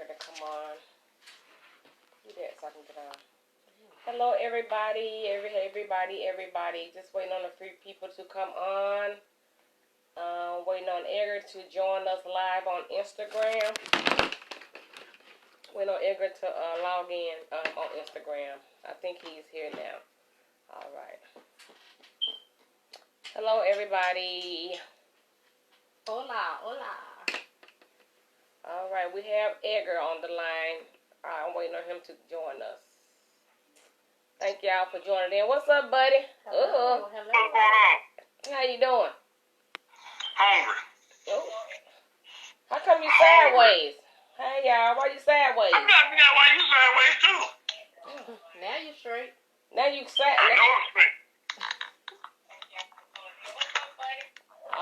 Edgar to come on. Do that so I can get on. Hello, everybody. Everybody. Just waiting on a few people to come on. Waiting on Edgar to join us live on Instagram. Waiting on Edgar to log in on Instagram. I think he's here now. All right. Hello, everybody. Hola. All right, we have Edgar on the line. I'm waiting on him to join us. Thank y'all for joining in. What's up, buddy? Hello. What's going on? How you doing? Hungry. Oh. How come you sideways? Hey, y'all. Why you sideways? I'm not figuring out why you sideways too. Now you straight. Now you I sideways. know it's me.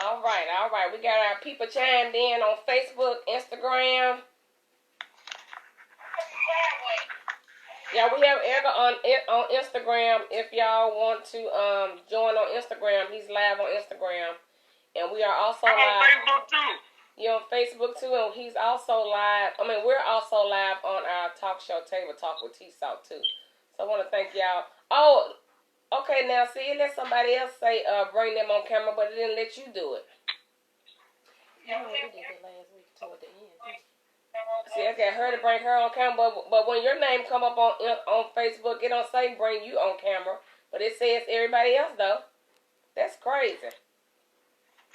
All right. We got our people chimed in on Facebook, Instagram. Yeah, we have Edgar on Instagram. If y'all want to join on Instagram, he's live on Instagram. And we are also I'm on live. Facebook too. You're on Facebook too, and he's also live. We're also live on our talk show, Table Talk with T-Salt too. So I want to thank y'all. Oh, okay, now see, it let somebody else say bring them on camera, but it didn't let you do it. You know we did that last week toward the end. See, I got her to bring her on camera, but when your name come up on Facebook, it don't say bring you on camera, but it says everybody else though. That's crazy.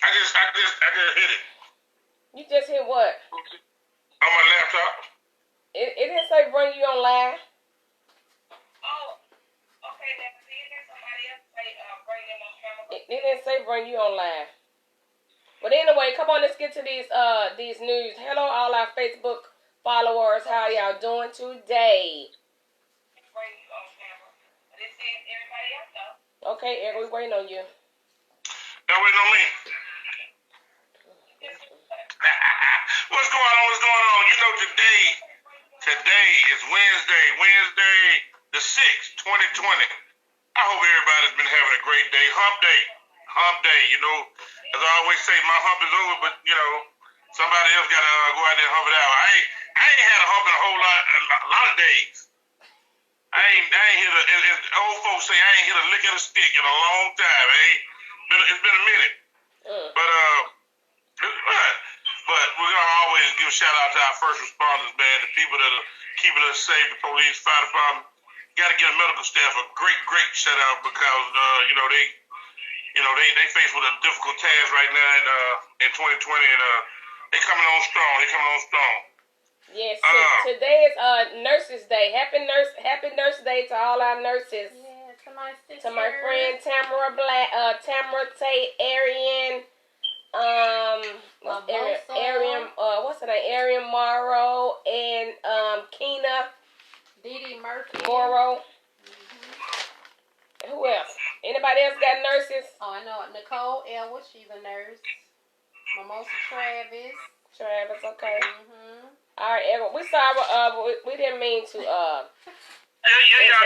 I just hit it. You just hit what? On my laptop. It didn't say bring you on live. Oh, okay. Then see, there's somebody else say bring them on camera. It didn't say bring you on live. But anyway, come on, let's get to these news. Hello, all our Facebook followers. How y'all doing today? Bring you on camera. But it says everybody else though. Okay, Eric, we waiting on you. Y'all waiting on me. What's going on? You know, today is Wednesday the 6th, 2020. I hope everybody's been having a great day. Hump day, you know. As I always say, my hump is over, but, you know, somebody else got to go out there and hump it out. I ain't had a hump in a lot of days. I ain't hit as old folks say, I ain't hit a lick of a stick in a long time. It's been a minute. But we're going to always give a shout out to our first responders, man, the people that are keeping us safe, the police, fire department. Got to get a medical staff a great shout out because, they faced with a difficult task right now in 2020, and they coming on strong. Yes, today is Nurses Day. Happy Nurse Day to all our nurses. Yeah, to my sister. To my friend Tamara Black, Tamara Tate, Arian, what's her name? Arian Morrow and Keena Dee Murphy. Morrow. Who else? Anybody else got nurses? Oh, I know Nicole Elwood, she's a nurse. Mimosa Travis, okay. Mm-hmm. All right, Edward. We sorry, we didn't mean to. Yeah, y'all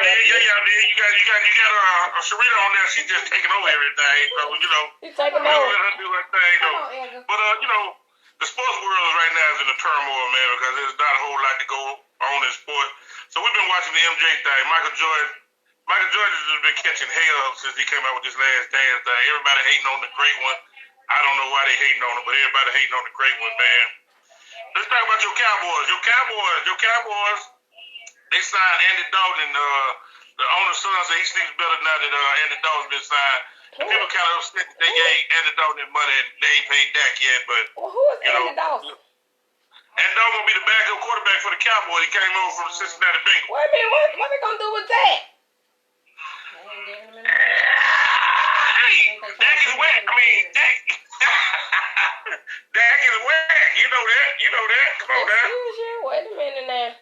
did. You got Serena on there. She's just taking over everything. So She's taking over. Let her do her thing. Come on, Edgar. But the sports world right now is in a turmoil, man, because there's not a whole lot to go on in sports. So we've been watching the MJ thing. Michael Jordan has been catching hell since he came out with this Last Dance thing. Everybody hating on the great one. I don't know why they hating on him, but everybody hating on the great one, man. Let's talk about your Cowboys. Your Cowboys, they signed Andy Dalton. The owner's son said he sleeps better now that Andy Dalton's been signed. And people kind of upset that they gave Andy Dalton money and they ain't paid Dak yet, but who is Andy Dalton? Andy Dalton gonna be the backup quarterback for the Cowboys. He came over from the Cincinnati Bengals. Wait a minute, what they gonna do with that? Hey, Dak is whack. Dak is whack. You know that. Come on now. Excuse you. Wait a minute now.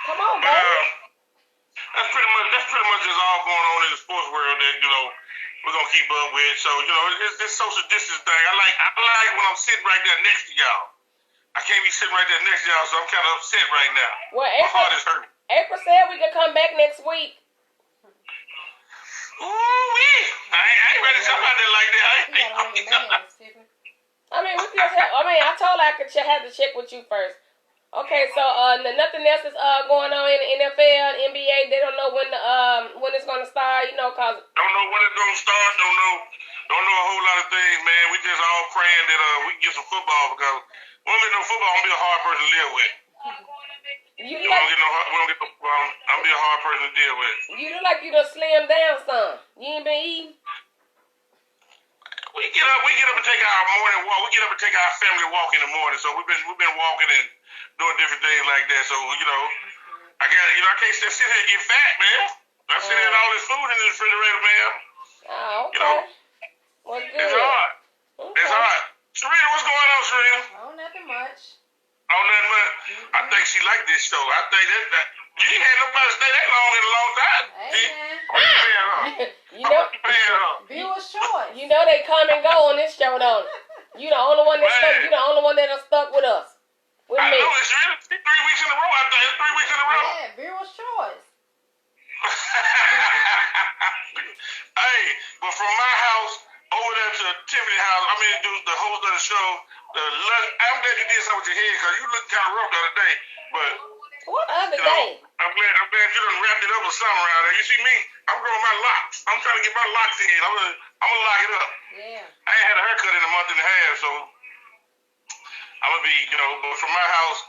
Come on, baby. That's pretty much just all going on in the sports world that we're gonna keep up with. So it's this social distance thing. I like when I'm sitting right there next to y'all. I can't be sitting right there next to y'all, so I'm kind of upset right now. Well, my heart is hurting. April said we could come back next week. Ooh-wee. I ain't ready to talk about that like that. I mean, we I told her I could have to check with you first. Okay, so nothing else is going on in the NFL, NBA. They don't know when it's gonna start. Cause don't know when it's gonna start. Don't know a whole lot of things, man. We just all praying that we can get some football because we don't get no football. I'm gonna be a hard person to live with. we don't get no football. I'm gonna be a hard person to deal with. You look like you done slimmed down some. You ain't been eating. We get up and take our morning walk. We get up and take our family walk in the morning. So we've been walking and doing different things like that. So I can't sit here and get fat, man. I sit here and all this food in the refrigerator, man. Oh, okay. Well, good. It's hard. Okay. It's hard. Serena, what's going on, Serena? Oh, nothing much. Oh, nothing much. I think she liked this show. I think that you ain't had nobody stay that long in a long time. Hey, man. Viewer's choice. They come and go on this show, don't you? The only one that stuck. You the only one that stuck with us. With me. I know it's really 3 weeks in a row. I think it's 3 weeks in a row. Yeah, viewer's choice. Hey, but from my house over there to Tiffany's house, the host of the show, I'm glad you did something with your head because you looked kind of rough the other day. But what other day? I'm glad you done wrapped it up with something around there. You see me? I'm growing my locks. I'm trying to get my locks in. I'm gonna lock it up. Yeah. I ain't had a haircut in a month and a half, so I'm gonna be, but from my house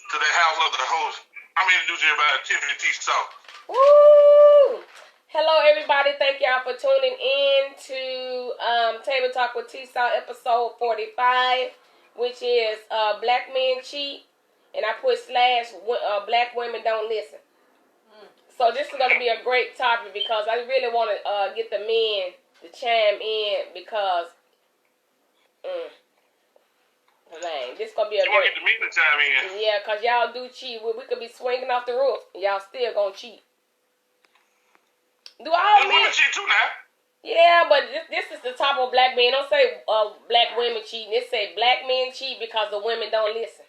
to the house of the host, I'm introducing everybody to Tiffany T. South. Woo! Hello, everybody. Thank y'all for tuning in to Table Talk with T. South, episode 45, which is Black Men Cheat, and I put / Black Women Don't Listen. So this is going to be a great topic because I really want to get the men to chime in because, man, this is going to be a great... You want to get the men to chime in? Yeah, because y'all do cheat. We could be swinging off the roof. Y'all still going to cheat. Do all men cheat too now? Yeah, but this is the top of black men. Don't say black women cheating. It say black men cheat because the women don't listen.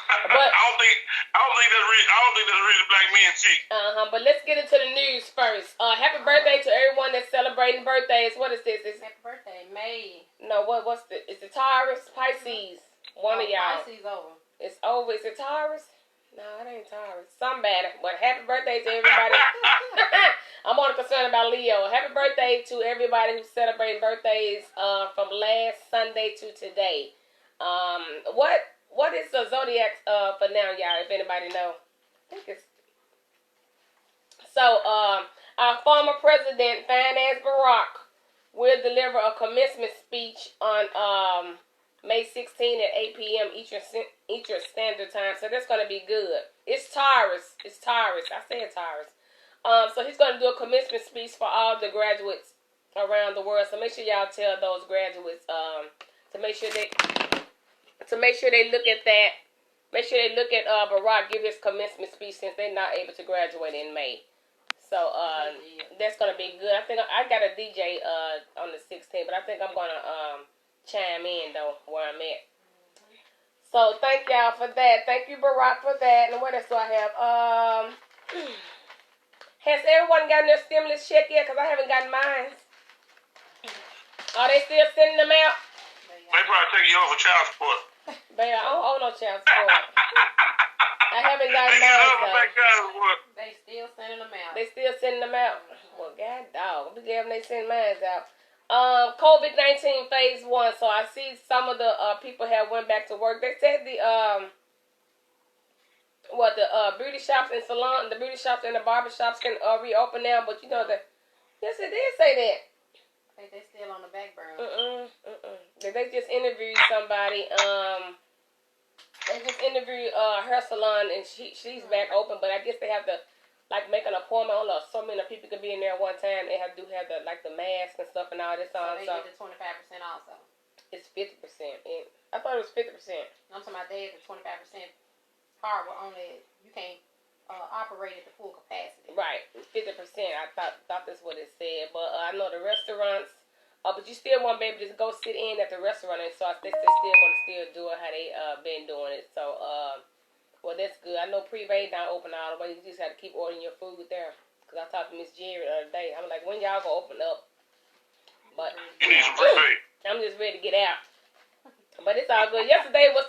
But I don't think that's really black men cheat. But let's get into the news first. Happy birthday to everyone that's celebrating birthdays. What is this? Happy birthday, May. No, what's the? It's the Taurus, Pisces. One of y'all. Pisces over. It's over. Is it Taurus? No, it ain't Taurus. Somebody. But happy birthday to everybody. I'm only concerned about Leo. Happy birthday to everybody who's celebrating birthdays from last Sunday to today. What is the zodiac for now, y'all? If anybody know, I think it's our former president, fine as Barack, will deliver a commencement speech on May 16 at 8 p.m. Eastern Standard Time. So that's gonna be good. It's Taurus. I said Taurus. So he's gonna do a commencement speech for all the graduates around the world. So make sure y'all tell those graduates to make sure they look at that. Make sure they look at Barack give his commencement speech since they're not able to graduate in May. So that's gonna be good. I think I got a DJ on the 16th, but I think I'm gonna chime in though where I'm at. So thank y'all for that. Thank you, Barack, for that. And what else do I have? Has everyone gotten their stimulus check yet? Because I haven't gotten mine. Are they still sending them out? They probably take you off of child support. Baby, I don't owe no child support. I haven't gotten mine though. They still sending them out. They still sending them out? Well, God dog. We gave them they send mine out. COVID-19 phase 1. So I see some of the people have went back to work. They said the beauty shops and salon, the beauty shops and the barber shops can reopen now. But yes, it did say that. They still on the back burner. They just interviewed somebody. They just interviewed her salon, and she's back open. But I guess they have to make an appointment. I don't know, so many people could be in there at one time. They do have the mask and stuff and all this. So they get the 25% also. It's 50%. I thought it was 50%. I'm talking about they had the 25% part where only you can't operate at the full capacity. Right, 50%. I thought that's what it said. But I know the restaurants. But you still want to be able to just go sit in at the restaurant, and so I think they're still going to do it how they been doing it. So, well, that's good. I know Privé not open all the way. You just have to keep ordering your food there. Because I talked to Miss Jerry the other day. I'm like, when y'all going to open up? But you need some Privé. I'm just ready to get out. But it's all good. Yesterday was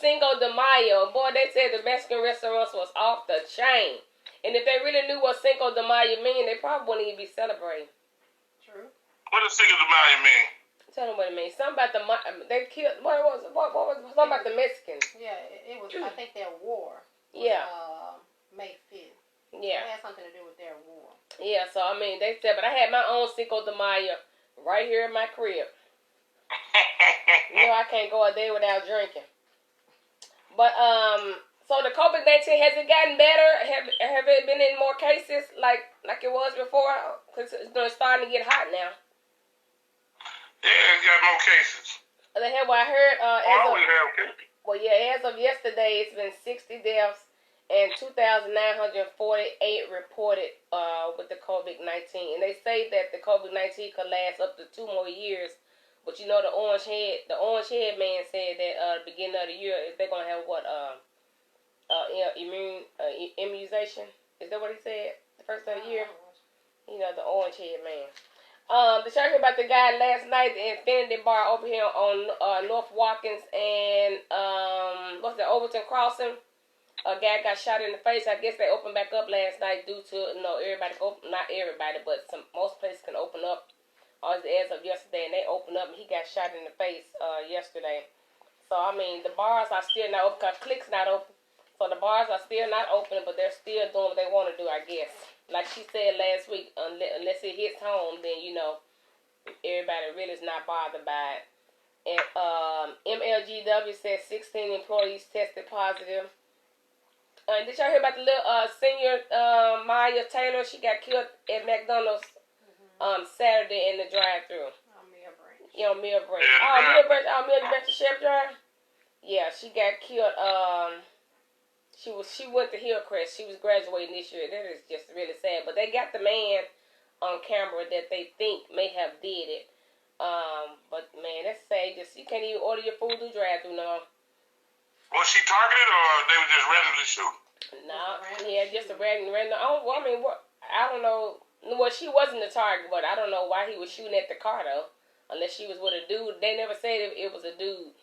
Cinco de Mayo. Boy, they said the Mexican restaurants was off the chain. And if they really knew what Cinco de Mayo mean, they probably wouldn't even be celebrating. True. What does Cinco de Mayo mean? Tell them what it means. Something about they killed. What was something about the Mexicans? Yeah, it was. I think their war. Was, Yeah. May 5th. Yeah. It had something to do with their war. Yeah. So I mean, they said, but I had my own Cinco de Mayo right here in my crib. You know, I can't go a day without drinking. But so the COVID-19, has it gotten better? Have it been in more cases like it was before? Because it's starting to get hot now. Yeah, it's got more cases. The hell, I heard. Always have cases. Well, yeah, as of yesterday, it's been 60 deaths and 2,948 reported with the COVID-19. And they say that the COVID-19 could last up to 2 more years. But you know, the orange head man said that the beginning of the year, they're gonna have what immunization. Is that what he said? The first of the year. You know, the orange head man. Did y'all hear about the guy last night, the Infinity Bar over here on North Watkins and what's that, Overton Crossing? A guy got shot in the face. I guess they opened back up last night due to everybody not everybody, but most places can open up. As of yesterday, and they opened up, and he got shot in the face yesterday. So I mean, the bars are still not open because Click's not open. So the bars are still not open, but they're still doing what they want to do, I guess. Like she said last week, unless it hits home, then you know everybody really is not bothered by it. And MLGW said 16 employees tested positive. Did y'all hear about the little senior Maya Taylor? She got killed at McDonald's Saturday in the drive-thru. On Mill Branch. Yeah, on Mill Branch. Yeah, Mill Branch, the Chef Drive. Yeah, she got killed. She went to Hillcrest. She was graduating this year. That is just really sad. But they got the man on camera that they think may have did it. But man, that's sad. You can't even order your food through drive-thru now. Was she targeted or they were just randomly shooting? No, yeah, just a random. I don't know. Well, she wasn't the target, but I don't know why he was shooting at the car, though. Unless she was with a dude. They never said if it was a dude.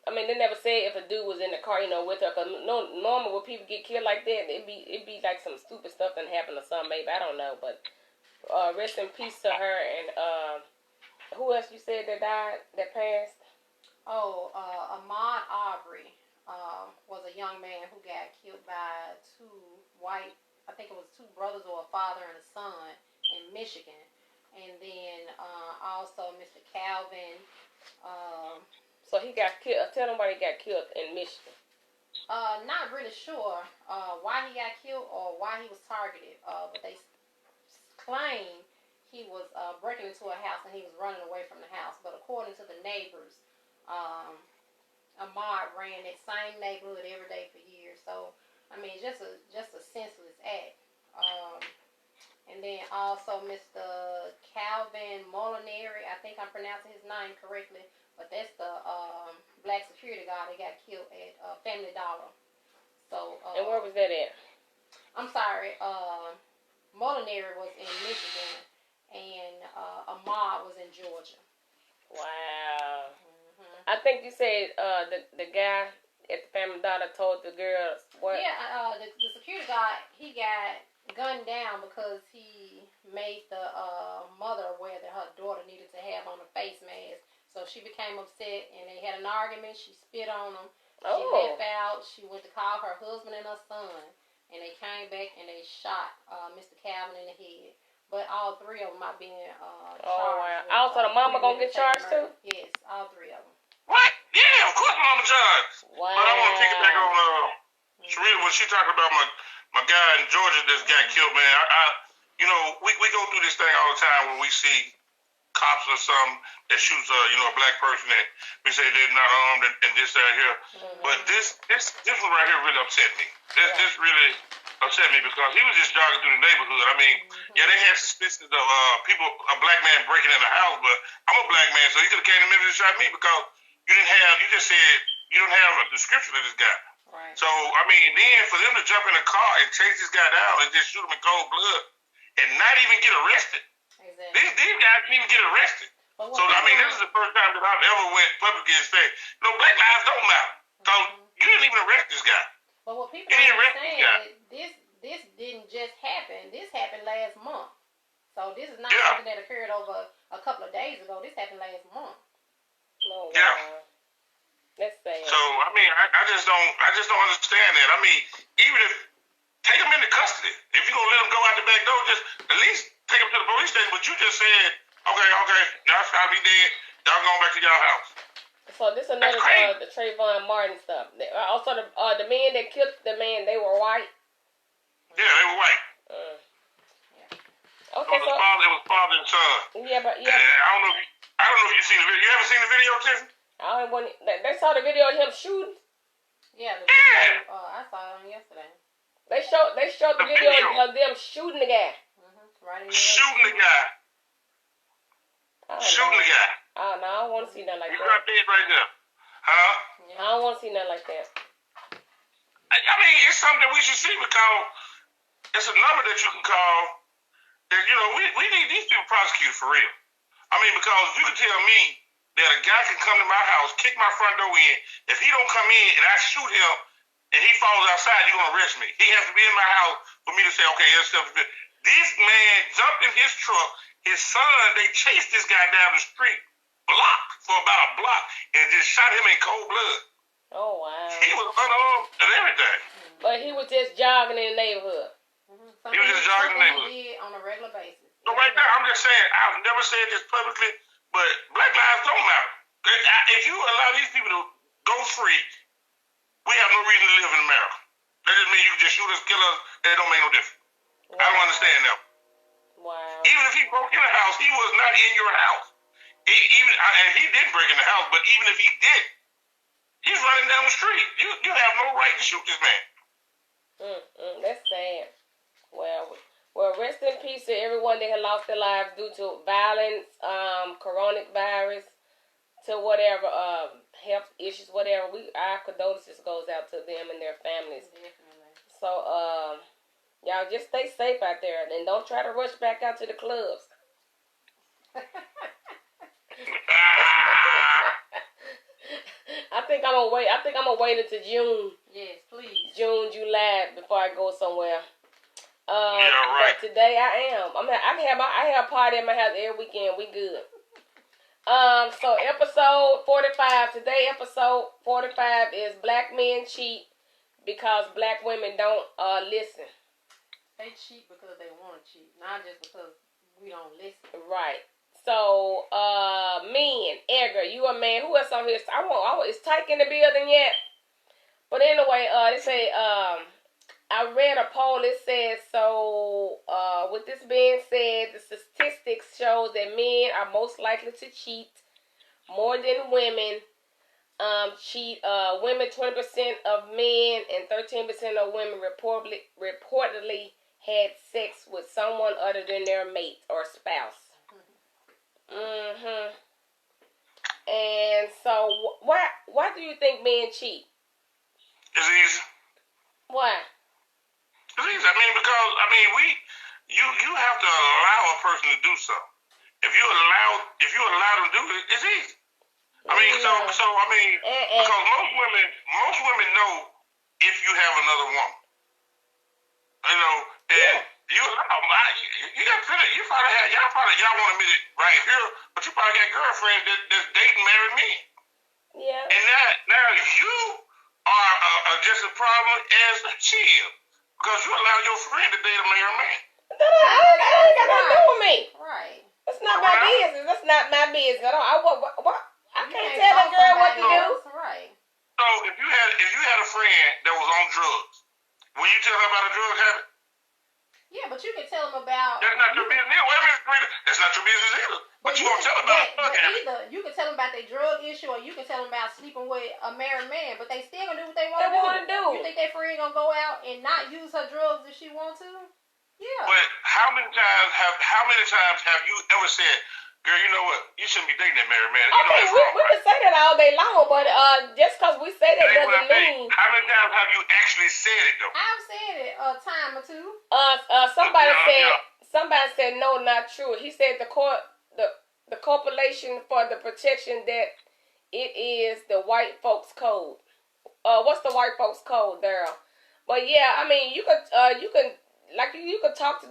I mean, they never said if a dude was in the car, with her. Because normally when people get killed like that, it'd be like some stupid stuff that happened or something, maybe. I don't know. But rest in peace to her. And who else you said that died, that passed? Oh, Ahmaud Arbery was a young man who got killed by I think it was 2 brothers or a father and a son in Michigan. And then also Mr. Calvin. So he got killed. Tell them why he got killed in Michigan. Not really sure why he got killed or why he was targeted. But they claim he was breaking into a house and he was running away from the house. But according to the neighbors, Ahmaud ran that same neighborhood every day for years. So I mean, just a senseless act. And then also Mr. Calvin Molinari, I think I'm pronouncing his name correctly, but that's the black security guard that got killed at Family Dollar. So. And where was that at? I'm sorry. Molinari was in Michigan, and Ahmaud was in Georgia. Wow. Mm-hmm. I think you said the guy at the Family Dollar told the girls what? Yeah, the security guard, he got gunned down because he made the mother aware that her daughter needed to have on a face mask. So she became upset and they had an argument. She spit on him. She left out. She went to call her husband and her son. And they came back and they shot Mr. Calvin in the head. But all 3 of them are being charged. Oh, wow. Also, the mama gonna get charged too? Yes, all 3 of them. What? Yeah, of course mama charged. Wow. But I want to pick it back on Sharita when she talked about my guy in Georgia that's got killed, man. We go through this thing all the time when we see cops or something that shoots a black person that we say they're not armed and this out here. Mm-hmm. But this one right here really upset me. This really upset me because he was just jogging through the neighborhood. I mean, yeah, they had suspicions of a black man breaking in the house, but I'm a black man, so he could have came to Memphis and shot me because you just said you don't have a description of this guy. Right. So, I mean, then for them to jump in a car and chase this guy down and just shoot him in cold blood and not even get arrested. Exactly. These guys didn't even get arrested. But So, I mean, this is the first time that I've ever went publicly and said, no, black lives don't matter. So, you didn't even arrest this guy. But what people You don't didn't arrest this guy. understand, this didn't just happen. This happened last month. So this is not Yeah. something that occurred over a couple of days ago. This happened last month. No, Yeah. wow. That's sad. So, I mean, I just don't understand that. I mean, even if, take him into custody. If you're going to let him go out the back door, just at least take him to the police station. But you just said, okay, y'all try to be dead. Y'all going back to y'all house. So this is another the Trayvon Martin stuff. Also the men that killed the man, they were white. Yeah, they were white. Okay, it was father and son. Yeah, but I don't know if you've seen the video. You haven't seen the video, Tiffany? They saw the video of him shooting. Yeah, the video, I saw it on yesterday. They showed the video of them shooting the guy. Right in the Shooting the guy. Shooting the guy. Oh no, I don't want to see nothing like He's that. not dead right now. Huh? I don't want to see nothing like that. I mean, it's something that we should see because it's a number that you can call. That, you know, we need these people prosecuted for real. I mean, because you can tell me that a guy can come to my house, kick my front door in. If he don't come in and I shoot him and he falls outside, you're going to arrest me. He has to be in my house for me to say, okay, that's self-defense. This man jumped in his truck. His son, they chased this guy down the street, blocked for about a block, and just shot him in cold blood. Oh wow. He was unarmed and everything. But he was just jogging in the neighborhood. He was just jogging in the neighborhood. He did on a regular basis. So right there, I'm just saying, I've never said this publicly, but black lives don't matter. If you allow these people to go free, we have no reason to live in America. That just means you can just shoot us, kill us, and it don't make no difference. Wow. I don't understand that. Wow. Even if he broke in the house, he was not in your house. And he did break in the house, but even if he did, he's running down the street. You have no right to shoot this man. That's sad. Well, rest in peace to everyone that had lost their lives due to violence, coronavirus, to whatever, health issues, whatever. Our condolences goes out to them and their families. Definitely. So, y'all just stay safe out there and don't try to rush back out to the clubs. I think I'm gonna wait until June. Yes, please. June, July before I go somewhere. Yeah, right. But today I am. I have a party at my house every weekend. We good. So episode 45. Today episode 45 is Black Men Cheat because black women don't listen. They cheat because they want to cheat, not just because we don't listen. Right. So men, Edgar, you a man. Who else on here? Is Tyke in the building yet? But anyway, they say I read a poll. It says, so with this being said, the statistics shows that men are most likely to cheat more than women. Cheat women 20% of men and 13% of women reportedly had sex with someone other than their mate or spouse. And so why do you think men cheat? It's easy. Why? It's easy. I mean, because you have to allow a person to do so. If you allow them to do it, it's easy. I mean, because most women know if you have another woman. You know, and y'all want to meet it right here, but you probably got girlfriends that's dating married men. Yeah. And now you are just as problem as she is. Because you allow your friend to date a married man. That ain't got nothing to do with me. Right. That's not my business. That's not my business. I can't tell a girl what to do. Right. So if you had a friend that was on drugs, will you tell her about a drug habit? Yeah, but you can tell them about. That's not your business. Wait a minute, that's not your business either. But you gonna tell them about a drug habit. Either you can tell them about their drug issue, or you can tell them about sleeping with a married man. But they still gonna do what they want to do. You think that friend gonna go out and not use her drugs if she want to? Yeah. But how many times have you ever said, girl, you know what? You shouldn't be dating that married man. You know Okay, that's wrong, we can say that all day long, but just because we say that doesn't mean. How many times have you actually said it though? I've said it a time or two. Somebody said no, not true. He said the the corporation for the protection that it is the white folks code. What's the white folks code, Daryl? But yeah, I mean, you could talk to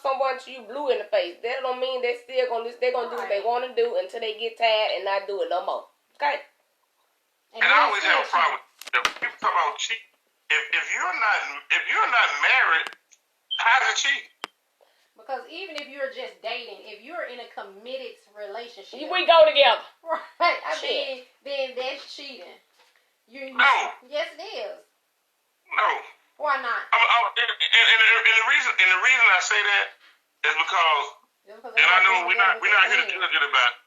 someone to you blue in the face. That don't mean they're gonna do what they want to do until they get tired and not do it no more. Okay. And I always have a problem with people talk about cheat. If you're not married, how's it cheat? Because even if you're just dating, if you're in a committed relationship, we go together. Right. I mean, then that's cheating. No. Yes, it is. No. Why not? And the reason I say that is because, and I know we're not here to judge it about it,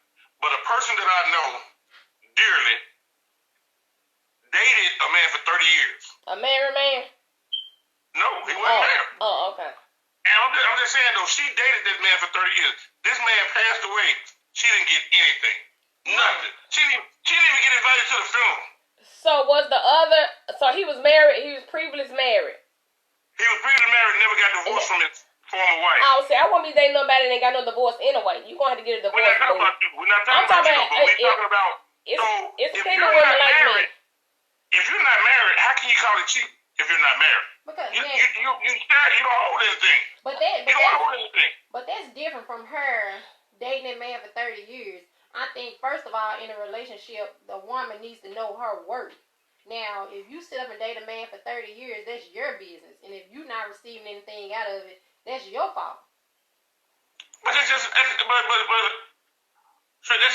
but a person that I know dearly dated a man for 30 years. A married man? No, he wasn't married. Oh, okay. And I'm just saying though, she dated this man for 30 years. This man passed away. She didn't get anything. Nothing. She didn't even get invited to the funeral. So he was married, he was previously married. He was previously married and never got divorced from his former wife. I would say, I won't be dating nobody that ain't got no divorce anyway. You're going to have to get a divorce. We're not talking about you. We're not talking about you, but we're talking about, it's if depending you're on not like married, if you're not married, how can you call it cheap if you're not married? Because you don't hold anything. You don't hold anything. But that's different from her dating a man for 30 years. I think, first of all, in a relationship, the woman needs to know her worth. Now, if you sit up and date a man for 30 years, that's your business. And if you're not receiving anything out of it, that's your fault. But that's the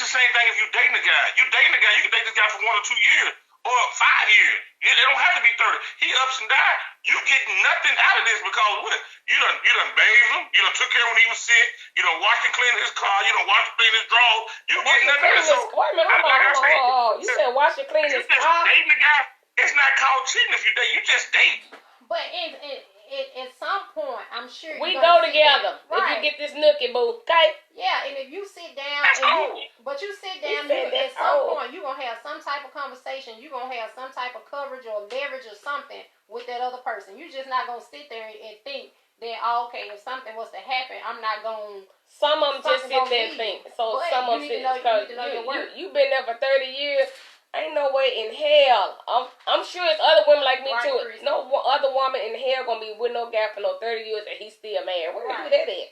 same thing if you're dating a guy. You can date this guy for 1 or 2 years or 5 years. It don't have to be 30. He ups and downs. You get nothing out of this because what? You done bathed him. You done took care when he was sick. You done washed and cleaned his car. You done washed and cleaned his drawers. You get nothing out of it. Wait a minute, hold on. You said wash and clean his car? You just dating a guy. It's not called cheating if you date. You just date. But at some point, I'm sure we go together. Right. If you get this nookie, boo, okay? Yeah, and if you sit down, at some point, you're going to have some type of conversation. You're going to have some type of coverage or leverage or something with that other person. You're just not going to sit there and think that, okay, if something was to happen, I'm not going to. Some of them just sit there and think. So but some of them sit because you've been there for 30 years. Ain't no way in hell. I'm sure it's other women like me too. Chris. No other woman in hell gonna be with no guy for no 30 years and he's still married. Where you do that at?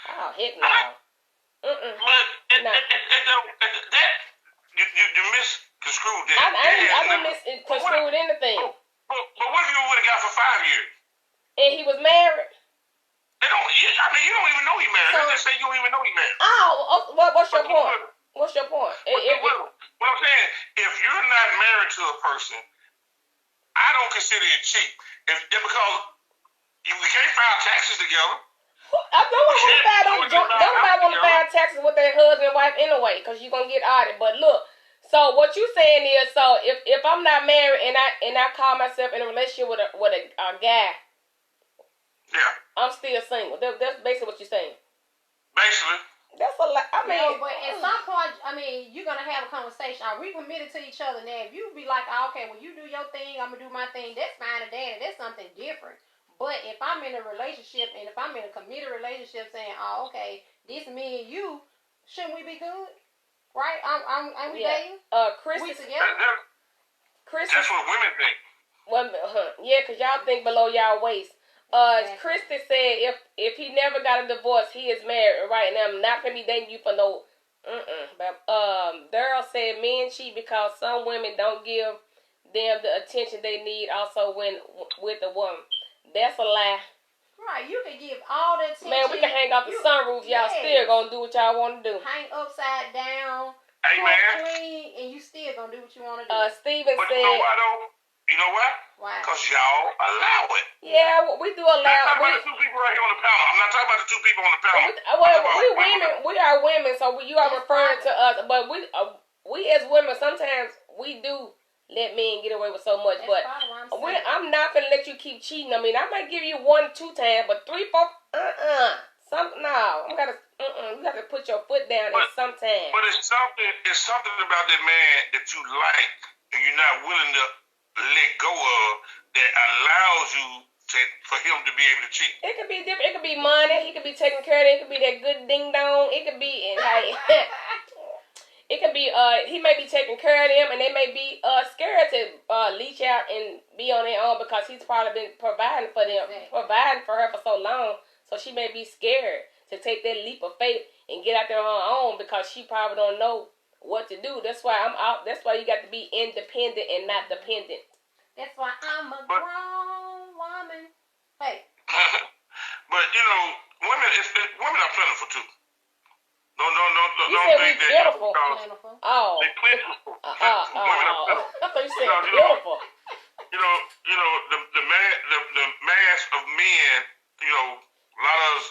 Oh, heck no. But you misconstrued that. I didn't misconstrued anything. But what if you were with a guy for 5 years? And he was married? You don't even know he married. Let's just say you don't even know he married. What's your point? What's your point? What I'm saying, if you're not married to a person, I don't consider it cheap. Because we can't file taxes together. Nobody want to file taxes with their husband and wife anyway, because you're going to get audited. But look, so what you saying is, so if I'm not married and I call myself in a relationship with a guy, yeah, I'm still single. That's basically what you're saying. Basically. That's a lot. I mean, but at some point, you're gonna have a conversation. Are we committed to each other now? If you be like, okay, when you do your thing, I'm gonna do my thing. That's fine and dandy. That's something different. But if I'm in a relationship and if I'm in a committed relationship, saying, oh, okay, this me and you, shouldn't we be good? Right? I'm we dating? Christy, we together? Christy, that's what women think. Well, yeah, because y'all think below y'all waist. Christy said if he never got a divorce, he is married right now. I'm not gonna be dating you for no. But Daryl said men cheat because some women don't give them the attention they need. Also, when with a woman, that's a lie. Right, you can give all the attention. Man, we can hang off the sunroof. Y'all still gonna do what y'all want to do. Hang upside down, clean, and you still gonna do what you want to do. Steven but said. You know why though? You know what? Why? Because y'all allow it. Yeah, we do allow. I'm not talking about the two people right here on the panel. I'm not talking about the two people on the panel. We are women, so you are referring to us. But we as women, sometimes we do let men get away with so much. But I'm not gonna let you keep cheating. I mean, I might give you 1, 2 times, but 3, 4, You gotta put your foot down at some time. But it's something about that man that you like and you're not willing to let go of that allows you for him to be able to cheat? It could be different. It could be money. He could be taking care of it. It could be that good ding dong. It could be it could be he may be taking care of them, and they may be scared to leach out and be on their own because he's probably been providing for them, providing for her for so long. So she may be scared to take that leap of faith and get out there on her own because she probably don't know what to do. That's why I'm out. That's why you got to be independent and not dependent. That's why I'm a grown woman. Hey. But you know, women are plentiful too. You Don't said think we that beautiful. Plentiful. Oh. They plentiful. I Women are plentiful. thought you said You know, beautiful. You know the mass of men. You know, a lot of us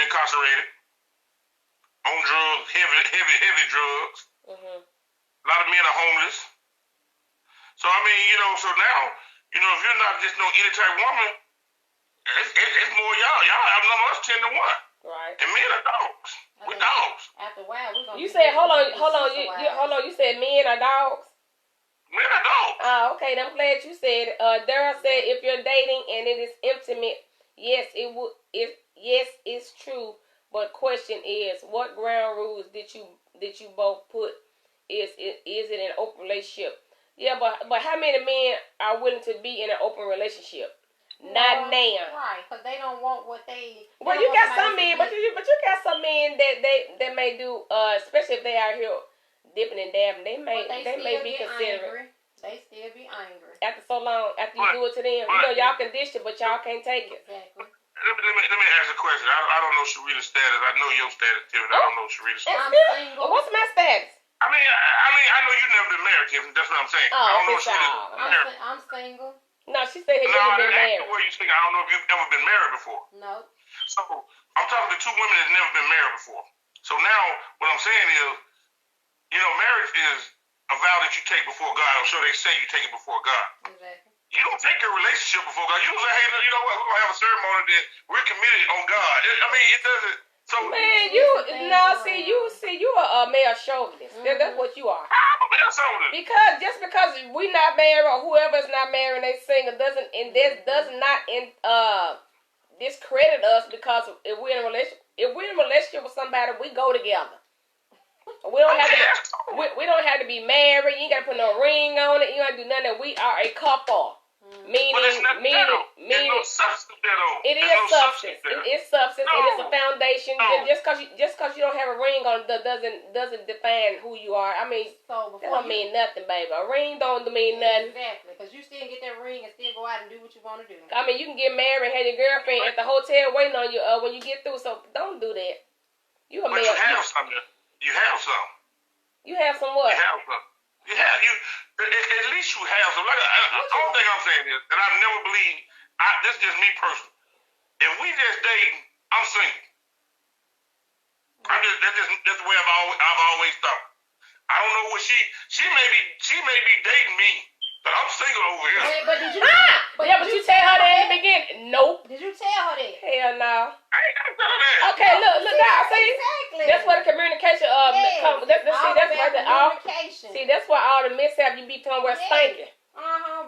incarcerated on drugs, heavy drugs. Mm-hmm. A lot of men are homeless. So I mean, you know, so now, you know, if you're not just no any type woman, it's more y'all. Y'all outnumber us 10-1. Right. And men are dogs. We're dogs. After a while, we're gonna. You said hold on. You said men are dogs. Men are dogs. Oh, okay. I'm glad you said. Daryl said if you're dating and it is intimate, yes, it would. Yes, it's true. But question is, what ground rules did you both put? Is it an open relationship? Yeah, but how many men are willing to be in an open relationship? Not now. Right, because they don't want what they. Well, you got some men, but you got some men that may do, especially if they out here dipping and dabbing, they may be considerate. They still be angry After so long, after you do it to them, you know y'all can dish it, but y'all can't take it. Exactly. Let me ask a question. I don't know Sharita's status. I know your status, Tiffany. I don't know Sharita's status. I'm single. What's my status? I mean, I know you've never been married, Tiffany. That's what I'm saying. I don't know if Sharita's married. I'm single. No, she said he No, never been I married. asked you where you think. I don't know if you've ever been married before. No. So I'm talking to two women that's never been married before. So now what I'm saying is, you know, marriage is a vow that you take before God. I'm sure they say you take it before God. Exactly. You don't take your relationship before God. You don't say, hey, you know what? We're gonna have a ceremony that we're committed on God. I mean, it doesn't. So Man, you are a male chauvinist. That's what you are. I'm a male chauvinist. Because just because we not married or whoever's not married and they single doesn't does not discredit us because if we're in a relationship with somebody, we go together. We don't have to. We don't have to be married. You ain't got to put no ring on it. You don't have to do nothing. We are a couple. Meaning, no substance there, though. It is substance. It is substance, and it's a foundation. Just cause you don't have a ring on it doesn't define who you are. I mean, so that don't mean nothing, baby. A ring don't mean nothing. Exactly, because you still get that ring and still go out and do what you want to do. I mean, you can get married and have your girlfriend at the hotel waiting on you when you get through. So don't do that. You a male. But you have something. You have some. You have some what? You have some. At least you have some. Like, the only thing I'm saying is that I never believe. This is just me personally. If we just dating, I'm single. That's the way I've always thought. I don't know what she may be dating me, but I'm single over here. But did you? But you tell her that in the beginning. Nope. Did you tell her that? Hell no. I ain't gonna tell her that. Okay, look now. See, exactly. That's where the communication comes. That's why all the mishap you be somewhere stinking.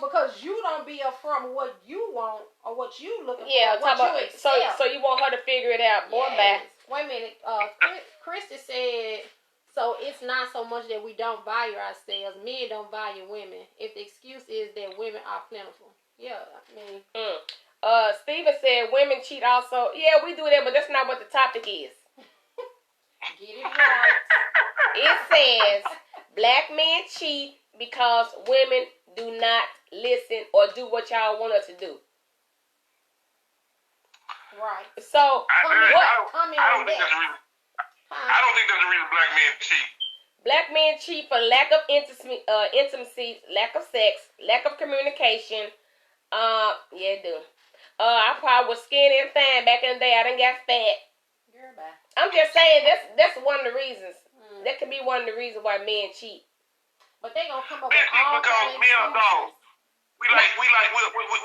Because you don't be upfront with what you want or what you looking for. What you accept. So you want her to figure it out, boy. Back. Wait a minute. Christy said. So it's not so much that we don't value ourselves. Men don't value women. If the excuse is that women are plentiful. Yeah, I mean. Steven said women cheat also. Yeah, we do that, but that's not what the topic is. Get it right. It says black men cheat because women do not listen or do what y'all want us to do. Right. So I don't think that's the reason black men cheat. Black men cheat for lack of intimacy, lack of sex, lack of communication. Yeah, do. I probably was skinny and fine back in the day. I done got fat. Girl, bye. I'm just saying that's one of the reasons. That could be one of the reasons why men cheat. But they gonna come up with all because men are dogs. We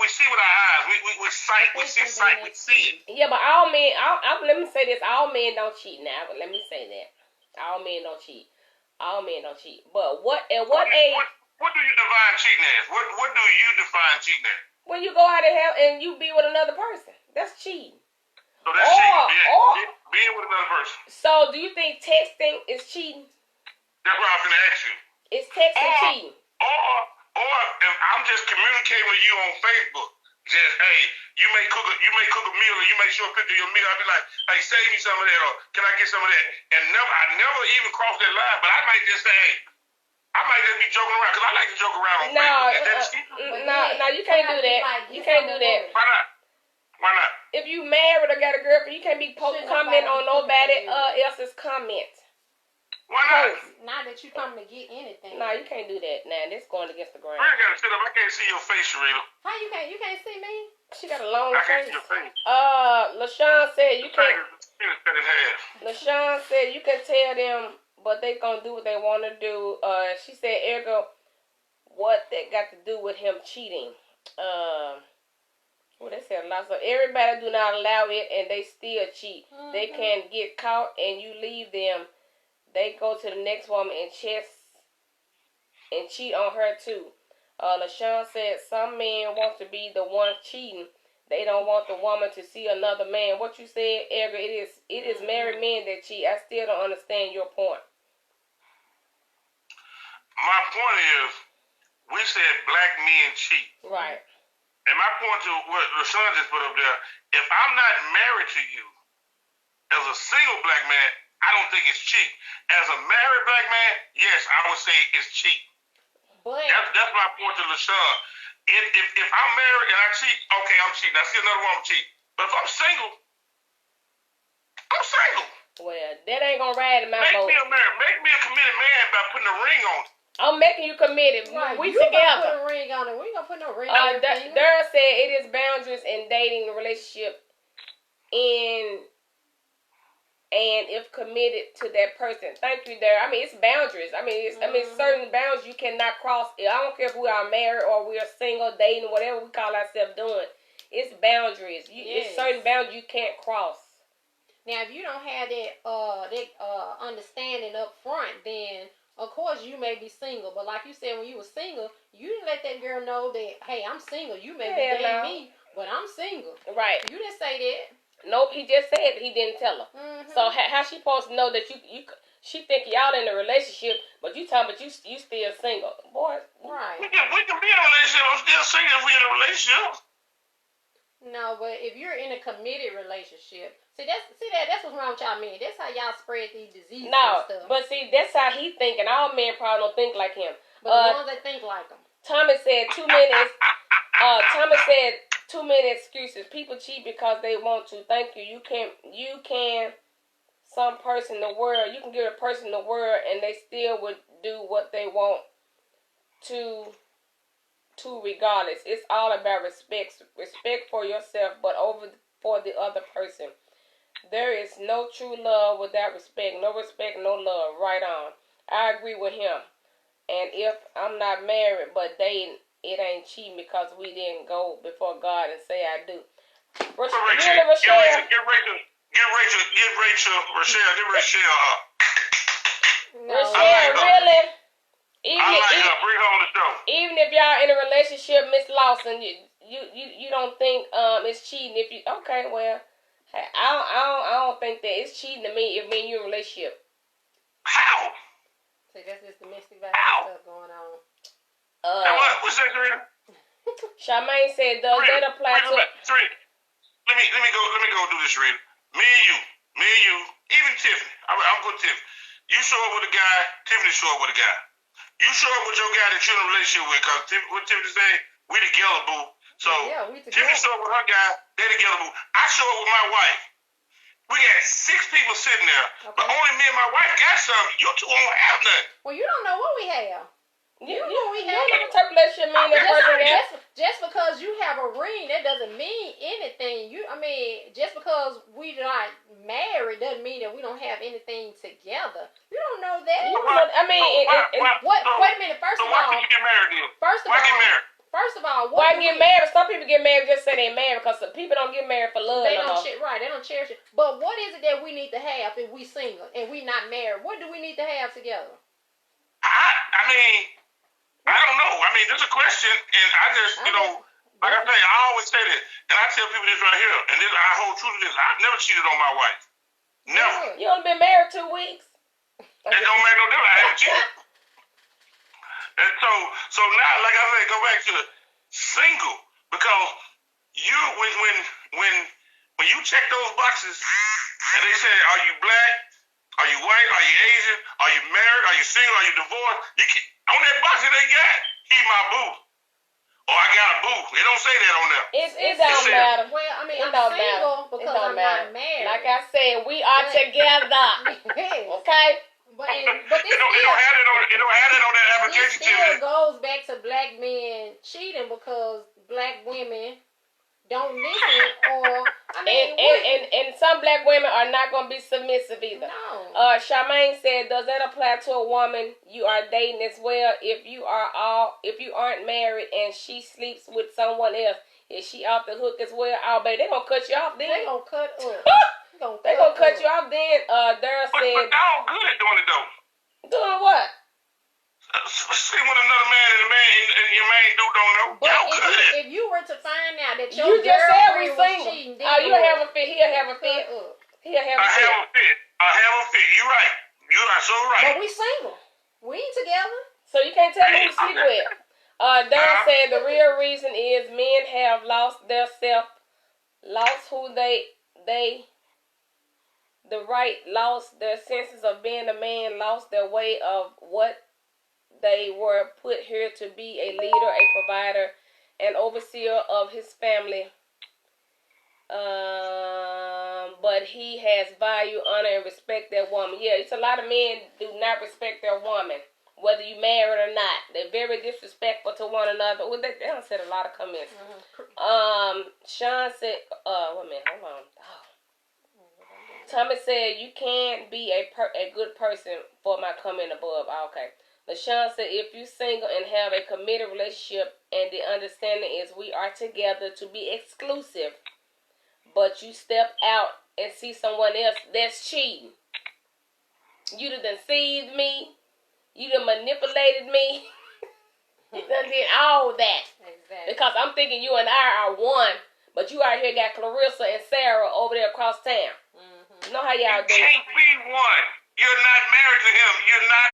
see with our eyes. We see sight. We see it. Yeah, but all men. Let me say this: all men don't cheat now. But let me say that all men don't cheat. All men don't cheat. But at what age? What do you define cheating as? What do you define cheating as? When you go out and you be with another person, that's cheating. So that's cheating. Being with another person. So do you think texting is cheating? That's what I'm gonna ask you. Is texting cheating? Or if I'm just communicating with you on Facebook, just hey, you may cook a meal or you may show a picture of your meal. I'll be like, hey, save me some of that or can I get some of that? And I never even cross that line, but I might just say, hey, I might just be joking around because I like to joke around on Facebook. No, you can't do that. You can't do that. Why not? Why not? If you married or got a girlfriend, you can't be comment on nobody else's comment. Why not? Not that you come to get anything. No, you can't do that. Nah, this going against the grain. I gotta sit up. I can't see your face, Sharita. How you can't? You can't see me? She got a long I can't face. see your face. LaShawn said you can't. Cut in half. LaShawn said you can tell them, but they gonna do what they want to do. She said, ergo, what that got to do with him cheating? Well, they said a lot. So everybody do not allow it, and they still cheat. Mm-hmm. They can get caught, and you leave them. They go to the next woman and cheat on her too. LaShawn said some men want to be the one cheating. They don't want the woman to see another man. What you said, Edgar, it is married men that cheat. I still don't understand your point. My point is, we said black men cheat. Right. And my point to what LaShawn just put up there, if I'm not married to you, as a single black man, I don't think it's cheap. As a married black man, yes, I would say it's cheap. But that's my point to LaShawn. If I'm married and I cheat, okay, I'm cheating. I see another woman cheat. But if I'm single, I'm single. Well, that ain't gonna ride in my boat. Make me a committed man by putting a ring on it. I'm making you committed. Right, We you together. Put a ring on it. We ain't gonna put no ring on it. Dara said it is boundaries in dating, relationship, and if committed to that person. Thank you, Dara. I mean, it's boundaries. I mean, it's certain boundaries you cannot cross. I don't care if we are married or we are single, dating, whatever we call ourselves doing. It's boundaries. It's certain boundaries you can't cross. Now, if you don't have that understanding up front, then of course you may be single. But like you said, when you were single, you didn't let that girl know that, hey, I'm single. You may be dating me, but I'm single. Right. You didn't say that. Nope, he just said he didn't tell her. Mm-hmm. So how she supposed to know that she think y'all in a relationship, but you talking about you still single, boy? Right. We can be in a relationship. I'm still single if we in a relationship. No, but if you're in a committed relationship, that's what's wrong with y'all men. That's how y'all spread these diseases and stuff. But see, that's how he think, and all men probably don't think like him. But the ones that think like him. Thomas said 2 minutes. Thomas said 2 minute excuses. People cheat because they want to. Thank you. You can some person in the world. You can give a person the world, and they still would do what they want to regardless. It's all about respect for yourself, but over for the other person. There is no true love without respect. No respect, no love. Right on. I agree with him. And if I'm not married but dating, it ain't cheating because we didn't go before God and say I do. Rochelle. Get Rachel. Rochelle, really? Bring her on the show. Even if y'all in a relationship, Miss Lawson, you don't think it's cheating if you I don't think that it's cheating to me if me and you in a relationship. How? So that's just domestic violence stuff going on. What's that, Karina? Charmaine said, does that apply to... Let me go do this, Rita. Me and you, even Tiffany. I'm putting Tiffany. You show up with a guy, Tiffany show up with a guy. You show up with your guy that you're in a relationship with, because what Tiffany say, we together, boo. So Tiffany show up with her guy, they together, boo. I show up with my wife. We got 6 people sitting there, but only me and my wife got something. You two won't have nothing. Well, you don't know what we have. You know what we have. Just because you have a ring, that doesn't mean anything. Just because we're not married doesn't mean that we don't have anything together. You don't know that. Wait a minute. First of all, why can you get married then? Why get married? First of all, why get married? Some people get married just say they're married because some people don't get married for love. They don't cherish it. But what is it that we need to have if we single and we not married? What do we need to have together? I don't know. There's a question, and I just, Like I say, I always say this, and I tell people this right here, and this I hold true to this. I've never cheated on my wife. Never. You only been married 2 weeks. It don't make no difference. I haven't cheated. And so now, like I said, go back to single, because you when you check those boxes and they say, are you black? Are you white? Are you Asian? Are you married? Are you single? Are you divorced? You can, on that box they got, he my boo. Or I got a boo. They don't say that on there. It don't matter. Well, I mean, It I'm don't single matter. because It don't I'm matter. not married. Like I said, we are together. Yes. Okay? But It don't have it on that this application. still goes back to black men cheating because black women don't listen, or I mean, And some black women are not gonna be submissive either. no. Charmaine said, does that apply to a woman you are dating as well? If you aren't married and she sleeps with someone else, is she off the hook as well? Oh, baby, they gonna cut you off then. They gonna cut up. They gonna cut you off then. Daryl But said, y'all good at doing it though. doing what? Sleep with another man and your main dude don't know. But Y'all good at it. if you were to find out that your You just said we girlfriend was single. cheating, Oh, you'll have a fit. He'll have a fit. cut up. He'll have I a fit. have a fit. I have a fit. You right. You are so right. But we single. We ain't together. So you can't tell me who to sleep with. Daryl said the real reason is men have lost their self, lost who lost their senses of being a man, lost their way of what they were put here to be, a leader, a provider, an overseer of his family. But he has value, honor, and respect that woman. Yeah, it's a lot of men do not respect their woman, whether you married or not. They're very disrespectful to one another. Well, they done said a lot of comments. Sean said, wait a minute, hold on. Oh. Tommy said, you can't be a good person for my comment above. Okay. LaShawn said, if you single and have a committed relationship and the understanding is we are together to be exclusive, but you step out and see someone else, that's cheating. You done deceived me. You done manipulated me. You done did all that. Exactly. Because I'm thinking you and I are one, but you out here got Clarissa and Sarah over there across town. You know how y'all do. You can't be one. You're not married to him. You're not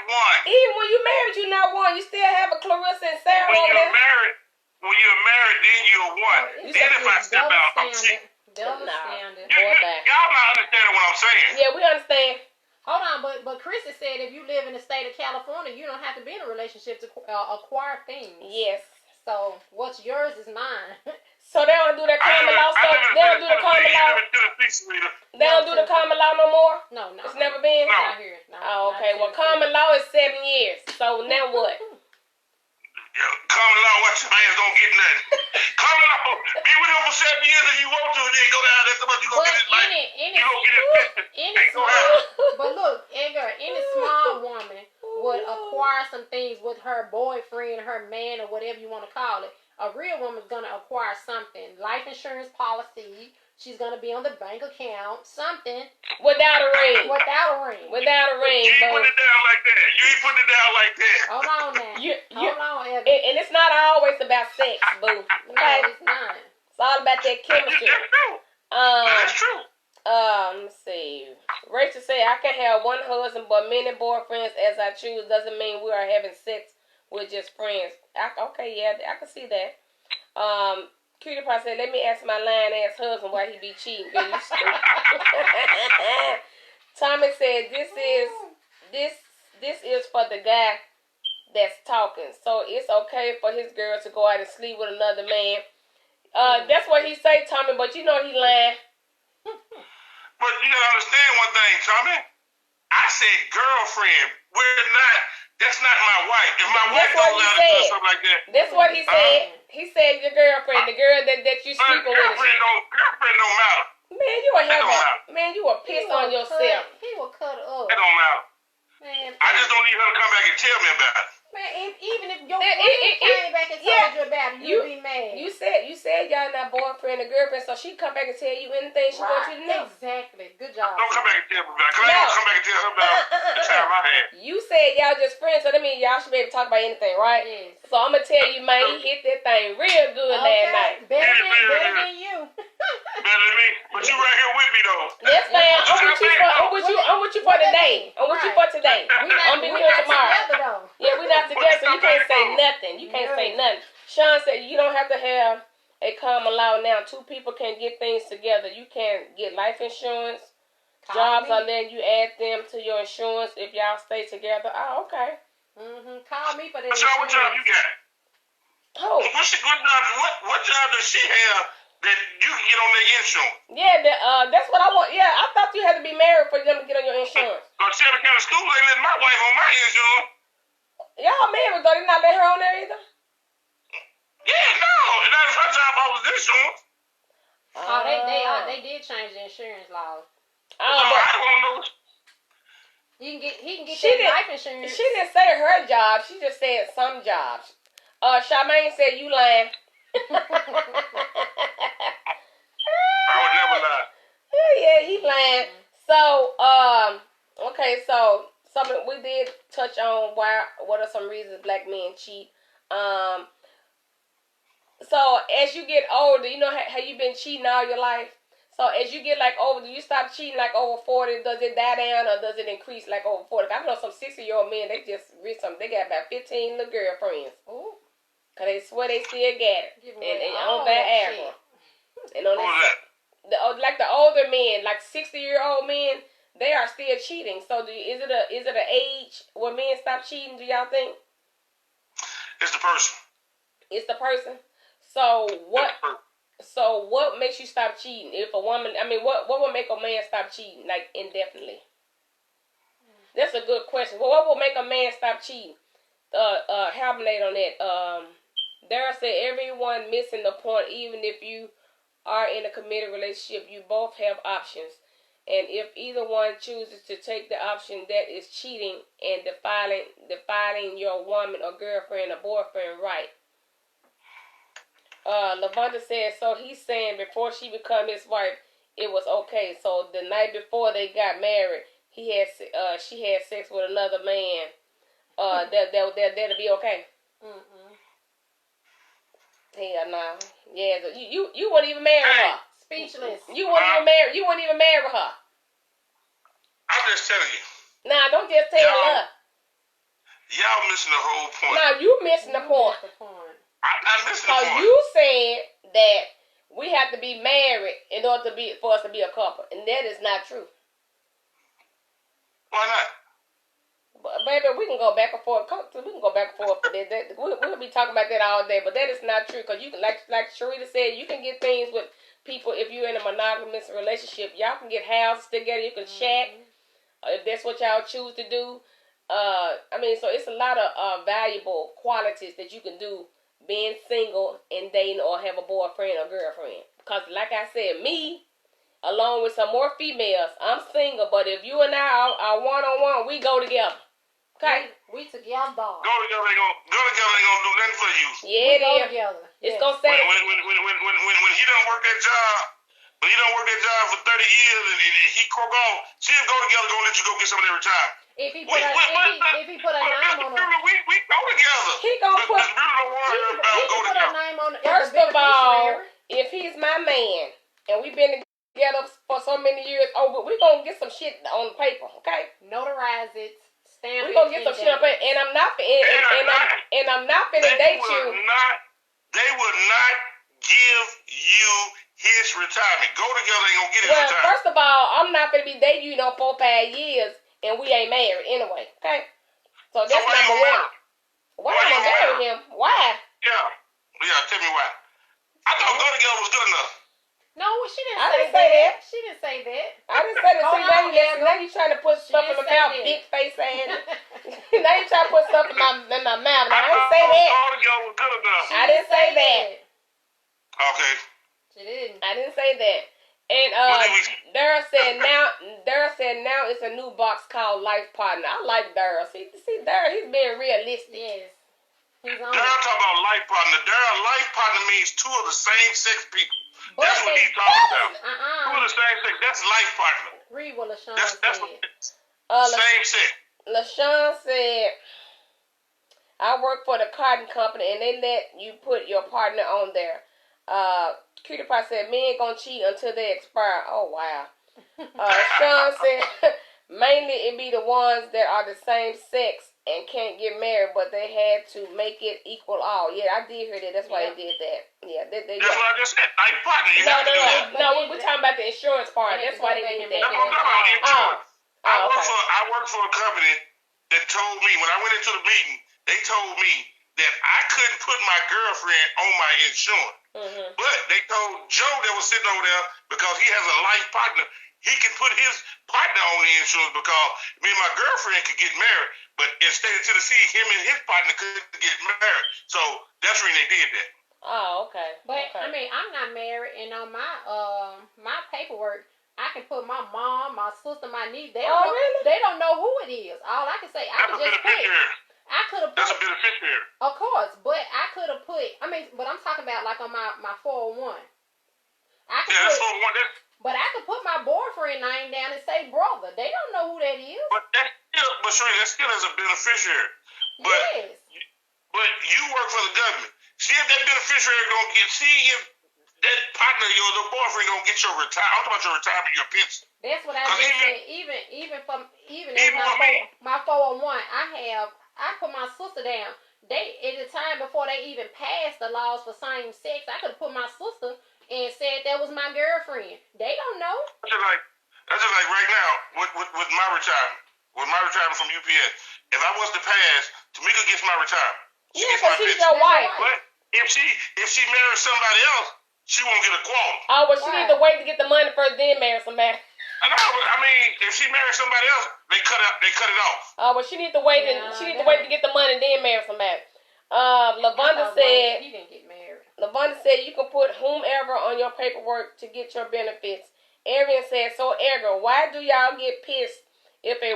one. Even when you married, you're not one. You still have a Clarissa and Sarah over there. When you're married, then you're one. You Then if I step out, I'm cheating. Double Nah. standard. Y'all not understanding what I'm saying. Yeah, we understand. Hold on, but Chrissy said if you live in the state of California, you don't have to be in a relationship to acquire things. Yes. So what's yours is mine. So they don't do that common law stuff. They don't do the common law. They don't do the common law no more. No. It's never been. Not here. No, Oh, okay. not Well, common law is 7 years. So now what? Common law, what your man's gonna get nothing. Common law, be with him for 7 years if you want to, and then go down there. Somebody you gonna get it like you gonna get it. But look, Edgar, any small woman would acquire some things with her boyfriend, her man, or whatever you want to call it. A real woman's gonna acquire something, life insurance policy. She's gonna be on the bank account, something. Without a ring. Without a ring. Without a ring. You ain't putting it down like that. You ain't putting it down like that. Hold on now. Hold on, Edgar. And it's not always about sex, boo. No, Okay? it's not. It's all about that chemistry. That's true. That's true. Let's see. Rachel said, I can have one husband, but many boyfriends as I choose doesn't mean we are having sex. We're just friends. Okay, yeah, I can see that. Cutie Pie said, let me ask my lying ass husband why he be cheating. Girl, you stupid. Tommy said, this is for the guy that's talking. So it's okay for his girl to go out and sleep with another man. That's what he say, Tommy, but you know he lying. But you gotta understand one thing, Tommy. I said girlfriend. That's not my wife. If my wife don't allow to do something like that. That's what he said. He said your girlfriend, the girl that you sleeping with. Girlfriend don't matter. Man, you a piss on yourself. He will cut up. It don't matter. Man, I just don't need her to come back and tell me about it. Man, even if your It- friend it- came back and told yeah. you about it, you'd be mad. You said y'all not boyfriend and girlfriend, so she come back and tell you anything she wants you to know. Exactly. Good job. Don't come back and tell me about it. Cause I ain't gonna come back and tell her about the time I had. You said y'all just friends, so that means y'all should be able to talk about anything, right? Yes. So I'm gonna tell you, man, he hit that thing real good last night. Better than you. Better than me. But you right here with me though. That's fine. I'm with you for today. I'm with you for today. We not, I'm be we here not tomorrow. together though. Yeah, we're not together, so you can't say nothing. You can't say nothing. Sean said you don't have to have a common law now. Two people can get things together. You can get life insurance. Jobs are letting you add them to your insurance if y'all stay together. Oh, okay. Call me for that. So what job you got? Oh. What job does she have that you can get on their insurance? Yeah, that's what I want. Yeah, I thought you had to be married for them to get on your insurance. Cause Shelby County School ain't letting my wife on my insurance. Y'all married though? They not let her on there either. Yeah, no, and that's her job over the insurance. They did change the insurance laws. I don't know. He can get She that life insurance. She didn't say her job. She just said some jobs. Charmaine said you lying. I would never lie. Yeah, he lying. So, okay, so we did touch on what are some reasons black men cheat. So as you get older, you know how you been cheating all your life. So as you get like older, do you stop cheating like over 40? Does it die down or does it increase like over 40? I know some 60-year-old men, they just read something. They got about 15 little girlfriends. Ooh. Cause they swear they still got it. And on that Viagra. And on like the older men, like 60-year-old men, they are still cheating. So is it an age where men stop cheating? Do y'all think? It's the person. It's the person. So what makes you stop cheating? If a woman, what would make a man stop cheating like indefinitely? That's a good question. Well, what would make a man stop cheating? Hibernate on that. Dara said everyone missing the point. Even if you are in a committed relationship, you both have options. And if either one chooses to take the option that is cheating and defiling your woman or girlfriend or boyfriend, right? Lavonda said, so he's saying before she become his wife, it was okay. So the night before they got married, she had sex with another man. That'll be okay. Hell no. Yeah, you wouldn't even marry her. Speechless. You wouldn't even marry her. I'm just telling you. Nah, don't just tell her. Y'all missing the whole point. Nah, you missing the point. I'm missing the point. Because you said that we have to be married in order for us to be a couple, and that is not true. Why not? But baby, we can go back and forth. We can go back and forth for that. We'll be talking about that all day, but that is not true. Because you can, like Sharita said, you can get things with people if you're in a monogamous relationship. Y'all can get houses together. You can shack if that's what y'all choose to do. So it's a lot of valuable qualities that you can do being single and dating or have a boyfriend or girlfriend. Because like I said, me, along with some more females, I'm single. But if you and I are one-on-one, we go together. Okay? We together. Go together ain't gonna do nothing for you. Yeah, it is. Together. It's gonna say when he don't work that job, for 30 years and he croak off, she'll go together, gonna let you go get some of every time. If he put a name on it. We go together. He gonna put a name on it. First of all, if he's my man and we've been together for so many years, we're gonna get some shit on paper, okay? Notarize it. We're gonna get some shit on paper, and I'm not finna date you. They will not give you his retirement. Go together, ain't gonna get his retirement. First of all, I'm not gonna be dating you 4 or 5 years, and we ain't married anyway, okay? So that's number one. Why am I marry him? Why? Yeah, tell me why. I thought go together was good enough. No, she didn't I say didn't say that. She didn't say that. I didn't say that. See, now you trying to put stuff in my mouth, big face ass. Now you trying to put stuff in my mouth. Now, I didn't say that. Go together was good enough. I didn't say that. Okay. She didn't. I didn't say that. And What did we? Daryl said now it's a new box called Life Partner. I like Daryl. See Daryl, he's being realistic. Yes. He's on Daryl it. talk about life partner. Daryl, life partner means two of the same sex people. But That's what they- he's talking about. Uh-uh. Two of the same sex. That's life partner. Read what LaShawn That's what said. same sex. LaShawn said, I work for the cotton company and they let you put your partner on there. Cutie Pie said, men gonna cheat until they expire. Oh, wow. Sean said, mainly it be the ones that are the same sex and can't get married, but they had to make it equal all. Yeah, I did hear that. That's why they did that. Yeah, That's what I just said. Life partner. You have to do that. No, we're talking about the insurance part. That's why they did that. That's what I'm talking about. Insurance. Okay. I work for a company that told me when I went into the meeting, they told me that I couldn't put my girlfriend on my insurance. Mm-hmm. But they told Joe that was sitting over there because he has a life partner, he can put his partner on the insurance because me and my girlfriend could get married. But in the state of Tennessee, him and his partner couldn't get married. So that's when they did that. Oh, okay. But okay. I mean, I'm not married, and on my paperwork, I can put my mom, my sister, my niece. They don't know, really? They don't know who it is. All I can say, I That's can a just put. beneficiary. I could have That's a put. beneficiary. Of course, but I could have put. I mean, but I'm talking about like on my 401. I could Yeah, that's put, what one. but I could put my boyfriend name down and say brother. They don't know who that is. But Sheree, that still is a beneficiary. But Yes. But you work for the government. See if that beneficiary gonna get. See if that partner, your boyfriend, gonna get your retirement. I'm talking about your retirement, your pension. That's what I Cause just even- said. Even Even in with me. my 401, I put my sister down. They at the time before they even passed the laws for same sex, I could have put my sister and said that was my girlfriend. They don't know. That's just like right now with my retirement. With my retirement from UPS, if I was to pass, Tamika gets my retirement. She Yeah, gets my because she's pension. your wife. But if she marries somebody else, she won't get a quota. Oh, well, she Why? need to wait to get the money first, then marry somebody. I know, but I mean, if she marries somebody else, they cut it off. Oh, well, she need to wait. Yeah, She need to wait to get the money, then marry somebody. I Lavonda thought said. he didn't get married. Lavonda said you can put whomever on your paperwork to get your benefits. Arian said, so Edgar, why do y'all get pissed if a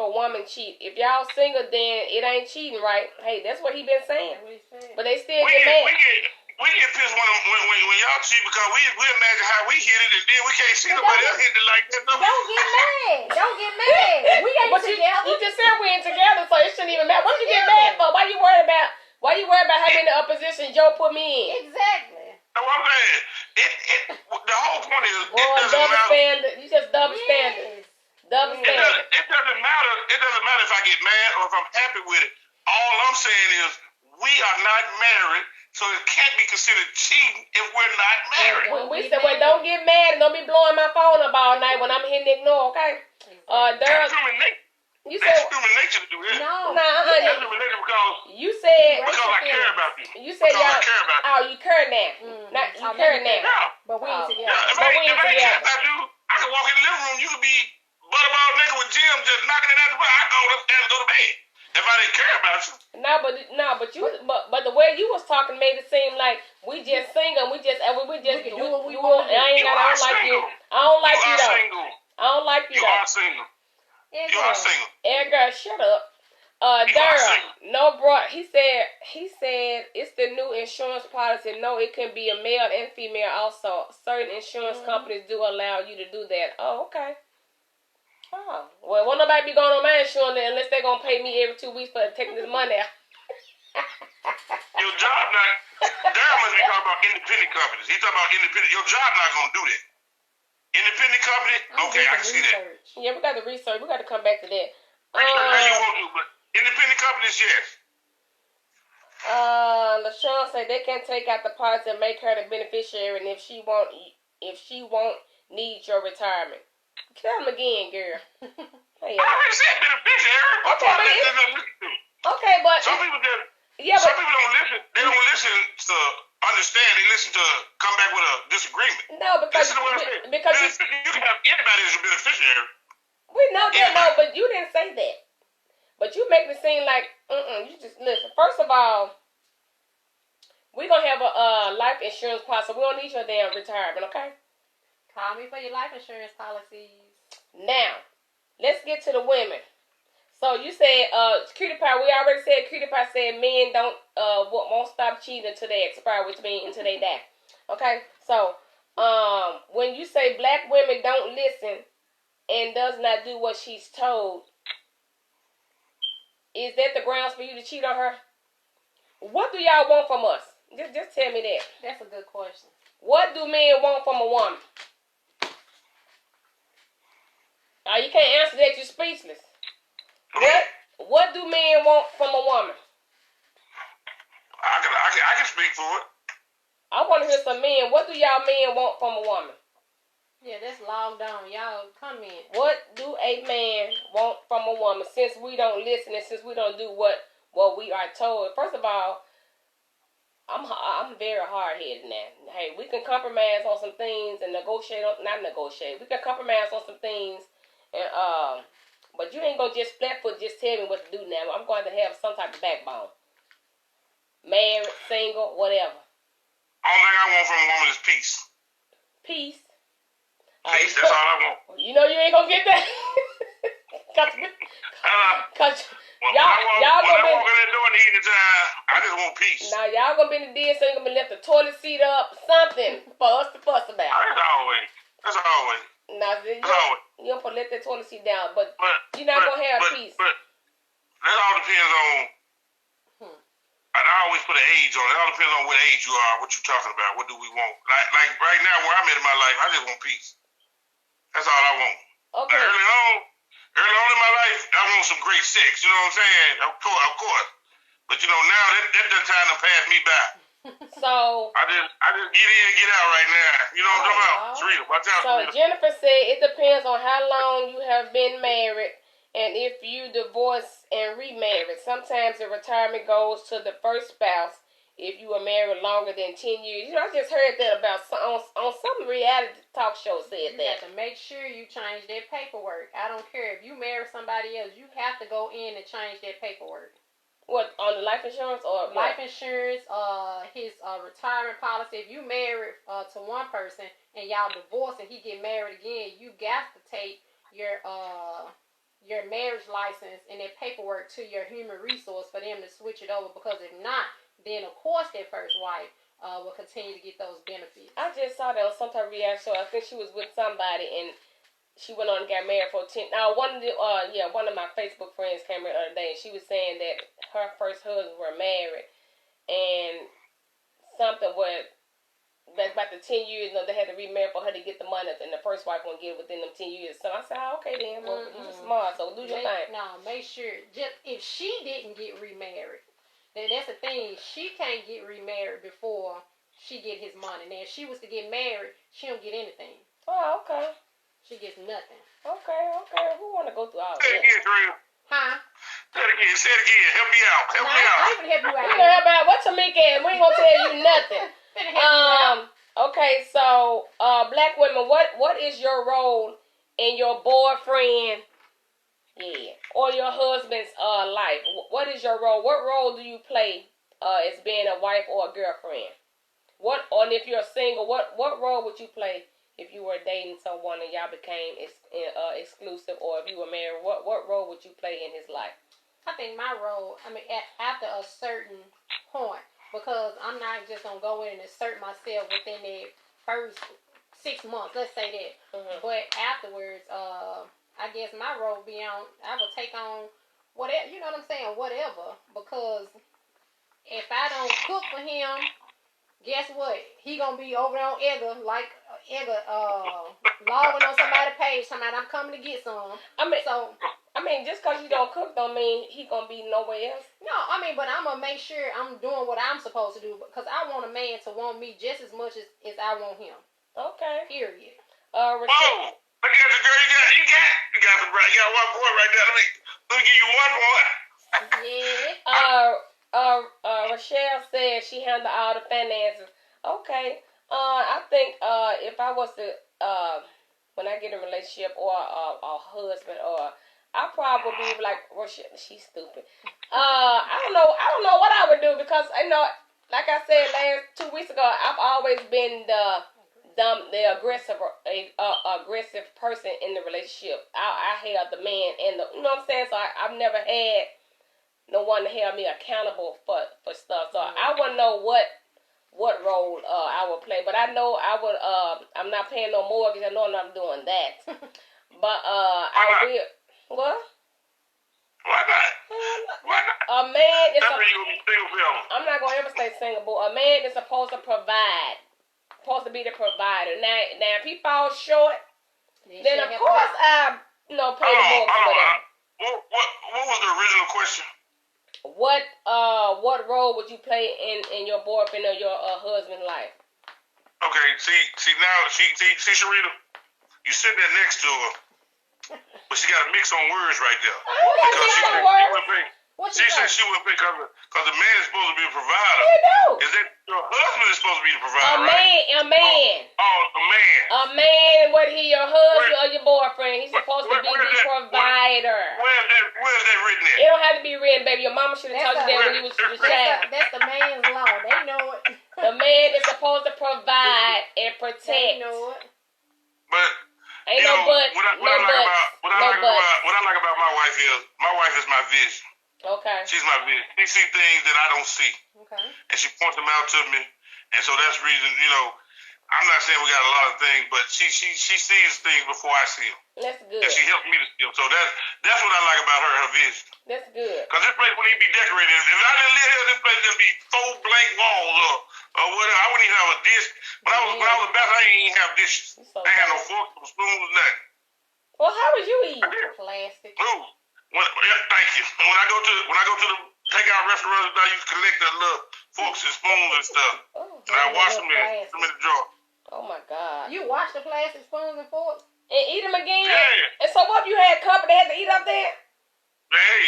woman cheat? If y'all single, then it ain't cheating, right? Hey, that's what he been saying. That's what he said. But they still We get mad. get pissed when y'all cheat because we imagine how we hit it and then we can't see nobody else hit it like that. Don't get mad. Don't get mad. We ain't But together. you just said we ain't together, so it shouldn't even matter. What you get mad for? Why you worried about how many opposition Joe put me in? Exactly. No, I'm saying the whole point is Boy, it doesn't double matter. standard. You just double standard. Yes. Double It standard. It doesn't matter. It doesn't matter if I get mad or if I'm happy with it. All I'm saying is we are not married, so it can't be considered cheating if we're not married. When we said, well, don't get mad and don't be blowing my phone up all night when I'm hitting ignore, okay? That's Daryl, human nature. you That's said, human nature to do that. No. That's honey, human nature because you said, I care about you. you said Because I y'all, care about you. oh, you care now. Mm. Not, you Oh, care let me now. Yeah. But we ain't Oh. together. Yeah, if But I we ain't ain't care together. about you, I can walk in the living room. You could be butterball nigga with Jim just knocking it out the bar. I go upstairs and go to bed. If I didn't care about you. But the way you was talking made it seem like we just single, we just can do what we want to do. I You don't are like you. single. I don't like You you are though. single. I don't like you You though. are single. You Edgar. are single. Edgar, shut up. You are Daryl, single. no, bro. He said it's the new insurance policy. No, it can be a male and female also. Certain insurance companies do allow you to do that. Oh, okay. Oh, well, won't nobody be going on my insurance unless they're gonna pay me every 2 weeks for taking this money out. Your job not. Daryl must be talking about independent companies. He talking about independent. Your job not gonna do that. Independent company. Okay, I can see that. Yeah, we got to research. We got to come back to that. Research how you want to, but independent companies, yes. LaShawn said they can take out the policy and make her the beneficiary, and if she won't need your retirement. Tell them again, girl. Hey, I already said beneficiary. What Okay, part but of that they listen to? okay, but Some people just. yeah, Some but people don't listen. They don't listen to understand. They listen to come back with a disagreement. no, because Listen to what I'm saying. because You can have anybody as a beneficiary. we know that, no, but you didn't say that. But you make it seem like you just listen. First of all, we're gonna have a life insurance policy. We don't need your damn retirement, okay? Call me for your life insurance policies. Now, let's get to the women. So you said, Cutie Pie, we already said, Cutie Pie said men won't stop cheating until they expire, which means until they die. Okay? So, when you say black women don't listen and does not do what she's told, is that the grounds for you to cheat on her? What do y'all want from us? Just tell me that. That's a good question. What do men want from a woman? You can't answer that. You're speechless. What do men want from a woman? I can speak for it. I want to hear some men. What do y'all men want from a woman? Yeah, that's logged on. Y'all come in. What do a man want from a woman since we don't listen and since we don't do what we are told? First of all, I'm very hard-headed now. Hey, we can compromise on some things and not negotiate. We can compromise on some things, and but you ain't gonna just flat-foot just tell me what to do now. I'm going to have some type of backbone. Married, single, whatever. Only thing I want from a woman is peace. Peace. Peace, that's all I want. You know you ain't gonna get that. Cause when I walk in that door in the evening time, I just want peace. Now y'all gonna be in the den, so you're gonna be left the toilet seat up, something for us to fuss about. That's always. Now you don't let that toilet seat down, but you're not gonna have peace. But that all depends on. I always put an age on it. It all depends on what age you are, what you're talking about. What do we want? Like right now, where I'm at in my life, I just want peace. That's all I want. Okay. Early on in my life, I want some great sex. You know what I'm saying? Of course. But you know now that time to pass me by. So I just get in and get out right now. You know what I'm talking about? Sarita, watch out. So Jennifer said it depends on how long you have been married. And if you divorce and remarry, sometimes the retirement goes to the first spouse if you were married longer than 10 years. You know, I just heard that on some reality talk show said that. You have to make sure you change that paperwork. I don't care if you marry somebody else, you have to go in and change that paperwork. What, on the life insurance or life insurance, his retirement policy. If you married to one person and y'all divorce and he get married again, you got to take your marriage license and that paperwork to your human resource for them to switch it over, because if not, then of course that first wife will continue to get those benefits. I just saw that on some type of reality show. I think she was with somebody and she went on and got married for 10. Now one of my Facebook friends came here the other day and she was saying that her first husband were married and something with that's about the 10 years, they had to remarry for her to get the money, and the first wife won't get it within them 10 years. So I said, okay then, well, you're smart, so do your thing. No, make sure, just if she didn't get remarried, then that's the thing, she can't get remarried before she get his money. Now, if she was to get married, she don't get anything. Oh, okay. She gets nothing. Okay. Who want to go through all that? Say it again, Drew. Huh? Say it again. Help me out. I even help you out. We gonna help out. What's a Tamika at? We ain't gonna tell you nothing. Okay, so black women, what is your role in your boyfriend, or your husband's life? What is your role? What role do you play as being a wife or a girlfriend? And if you're single, what role would you play if you were dating someone and y'all became exclusive, or if you were married? What role would you play in his life? I think my role, after a certain point, because I'm not just going to go in and assert myself within the first 6 months, let's say that. Mm-hmm. But afterwards, I guess my role I will take on whatever, you know what I'm saying, whatever. Because if I don't cook for him, guess what? He going to be over on Edgar, logging on somebody's page, somebody I'm coming to get some. Just because you don't cook don't mean he going to be nowhere else. No, but I'm going to make sure I'm doing what I'm supposed to do, because I want a man to want me just as much as I want him. Okay. Period. Look at you, girl. You got one boy right there. Let me give you one boy. Yeah. Rochelle said she handled all the finances. Okay. I think if I was to when I get in a relationship or a husband, or I probably be like, Rochelle, she's stupid. I don't know what I would do, because like I said 2 weeks ago, I've always been the aggressive person in the relationship. I held the man and the, you know what I'm saying. So I've never had no one to hold me accountable for stuff. So I wouldn't know what role I would play, but I know I would. I'm not paying no mortgage. I know I'm not doing that. But I will. What? Why not? Why not? A man is. That's where you gonna be single forever. I'm not gonna ever say single, but a man is supposed to provide. Supposed to be the provider. Now if he falls short, then of course I pay the mortgage for that. What was the original question? What role would you play in your boyfriend or your husband's life? Okay, see now, see Sharita, you sit there next to her, but she got a mix on words right there. She said she wouldn't pick because the man is supposed to be a provider. Is that your husband is supposed to be the provider? A man. Oh, a man. A man, whether he your husband or your boyfriend, he's supposed to be the provider. Where is that written at? It don't have to be written, baby. Your mama should have taught you that when you was a child. That's the man's law. They know it. The man is supposed to provide and protect. They know it. But ain't no but. What I like about my wife is my vision. Okay. She's my vision. She sees things that I don't see. Okay. And she points them out to me. And so that's the reason, I'm not saying we got a lot of things, but she sees things before I see them. That's good. And she helps me to see them. So that's what I like about her vision. That's good. Because this place wouldn't even be decorated. If I didn't live here, this place would just be 4 blank walls or whatever. I wouldn't even have a dish. When I was back, I didn't even have dishes. I ain't had no forks, no spoons, nothing. Well, how would you eat? Plastic. Ooh. Thank you. When I go to the takeout restaurants, I used to collect the little forks and spoons and stuff. And I wash them in the drawer. Oh my God. You wash the plastic spoons and forks? And eat them again? Yeah. And so what if you had company they had to eat up there? Hey,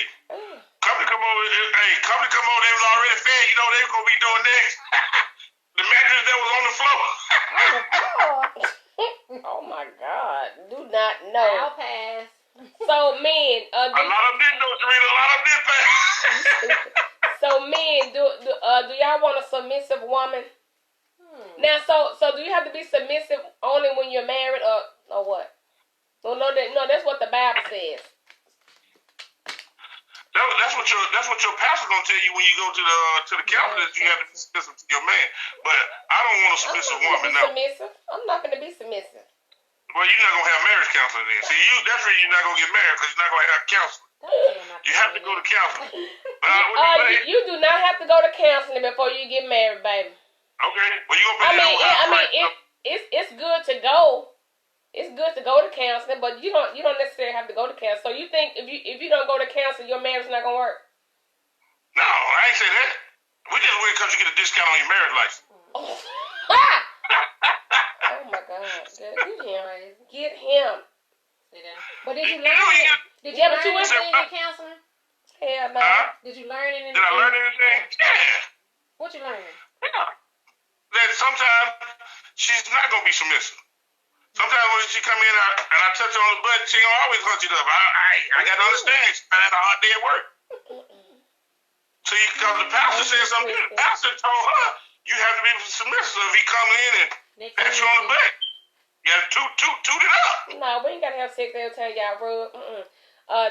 company come over. They was already fed. They were gonna be doing next. The mattress that was on the floor. Oh my God. Do not know. I'll pass. So men, a lot of them didn't know, Serena. A lot of them did pass. So men, do y'all want a submissive woman? Now, so do you have to be submissive only when you're married, or what? No, that's what the Bible says. That's what your pastor's gonna tell you when you go to the counselor. You have to be submissive to your man. But I don't want a submissive woman. No. Submissive? I'm not gonna be submissive. Well, you're not gonna have marriage counseling then. See, that's where you're not gonna get married because you're not gonna have counseling. You have to go to counseling. You do not have to go to counseling before you get married, baby. Okay. Well, you gonna it's good to go. It's good to go to counseling, but you don't necessarily have to go to counseling. So you think if you don't go to counseling, your marriage not gonna work? No, I ain't say that. We just wait because you get a discount on your marriage license. Oh my God! Get him. But did you learn? Did you learn anything in counseling? Hell no. Did you learn anything? Did I learn anything? Yeah. What you learned? Yeah. That sometimes she's not gonna be submissive. Sometimes when she come in and I touch her on the butt, she don't always hunch it up. I gotta understand. She had a hard day at work. See, because the pastor said something. The pastor told her you have to be submissive. If he comes in and pats you on the butt, you have to toot it up. No, we ain't gotta have sex every time y'all rub.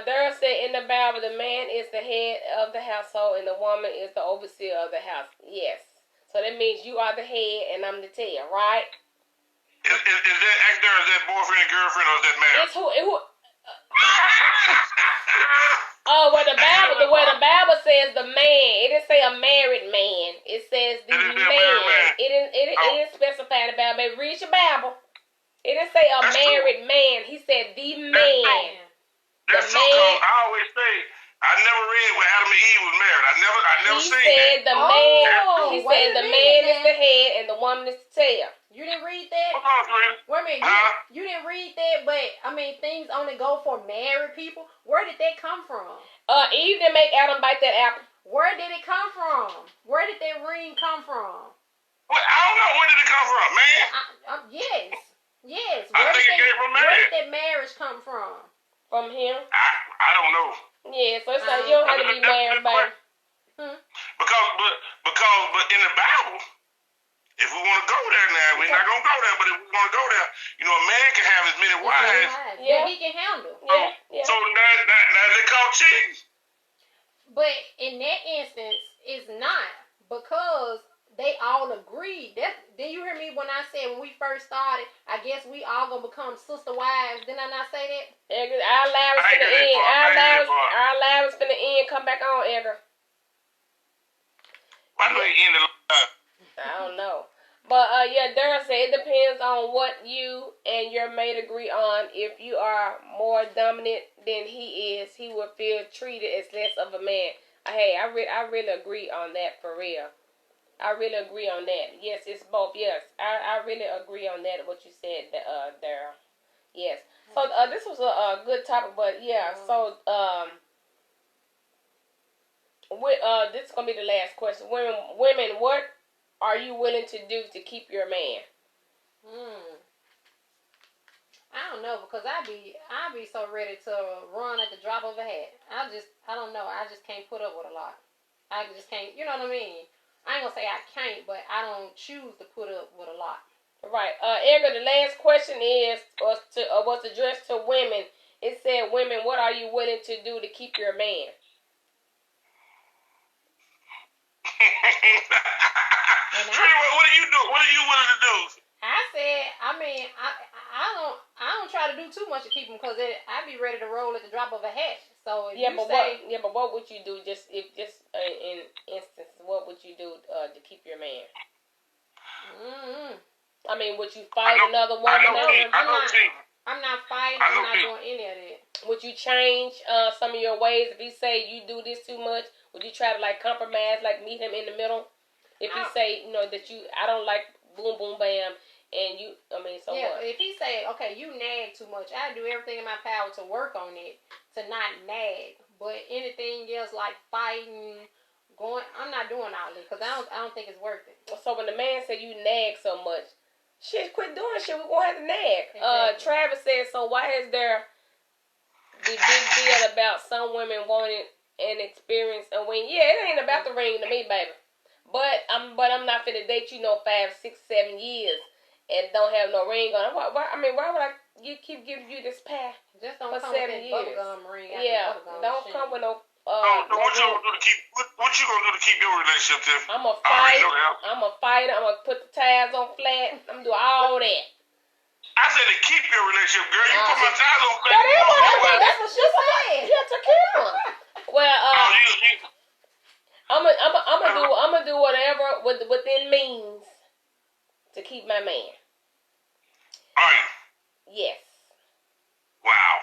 There said in the Bible, the man is the head of the household and the woman is the overseer of the house. Yes. So that means you are the head and I'm the tail, right? Is that actor, is that boyfriend and girlfriend, or is that marriage? It's who where the Bible says the man, it didn't say a married man. It says the man. It didn't specify the Bible. Baby, read your Bible. It didn't say a married man. He said the man. That's true. I always say I never read where Adam and Eve was married. I never seen that. He said the man is the head and the woman is the tail. You didn't read that? What's wrong, Serena? Wait a minute. You didn't read that, but I mean, things only go for married people. Where did that come from? Eve didn't make Adam bite that apple. Where did it come from? Where did that ring come from? Well, I don't know. Where did it come from, man? Yes. I think it came from marriage. Where did that marriage come from? From him? I don't know. Yeah, so it's like you don't have to be married, baby. Because in the Bible, If we want to go there now, we're not gonna go there. But if we want to go there, a man can have as many wives. Yeah, he can handle. Yeah. So now they call cheating. But in that instance, it's not because they all agreed. Did you hear me when I said when we first started, I guess we all gonna become sister wives? Didn't I not say that? Edgar, our lives finna end. Our lives finna end. Come back on, Edgar. Why do they end the line? I don't know. But, Daryl said it depends on what you and your mate agree on. If you are more dominant than he is, he will feel treated as less of a man. Hey, I really agree on that for real. I really agree on that. Yes, it's both. Yes, I really agree on that, what you said, Daryl. Yes. So, this was a good topic, but, yeah. So, this is going to be the last question. Women, what are you willing to do to keep your man? I don't know, because I'd be so ready to run at the drop of a hat. I don't know. I just can't put up with a lot. I just can't. You know what I mean? I ain't gonna say I can't, but I don't choose to put up with a lot. Right. Edgar, the last question was addressed to women. It said, "Women, what are you willing to do to keep your man?" What do you do? What are you willing to do? I said, I don't try to do too much to keep him, because I'd be ready to roll at the drop of a hat. So if but what would you do? Just in instance, what would you do to keep your man? I mean, would you fight another woman? I'm not fighting. I'm not doing any of that. Would you change some of your ways if he say you do this too much? Would you try to compromise, meet him in the middle? If he say that I don't like boom boom bam, and what? If he say, okay, you nag too much, I do everything in my power to work on it to not nag. But anything else like fighting, I'm not doing all this, because I don't think it's worth it. So when the man say you nag so much, shit, quit doing shit. We're gonna have to nag. Exactly. Travis said, so why is there the big deal about some women wanting an experience and win? Yeah, it ain't about the ring to me, baby. But I'm not finna date you 5, 6, 7 years and don't have no ring on. Why would I keep giving you this path? Just don't for come 7 with that years. bubblegum ring. Yeah, don't come with no. What you gonna do to keep your relationship, Tiff? I'm a fighter. I'm gonna put the tires on flat. I'm gonna do all that. I said to keep your relationship, girl. You put my tires on flat. That's what she said. Yeah, Tequila. Well, I'm gonna do whatever within means to keep my man. Are you? Yes. Wow.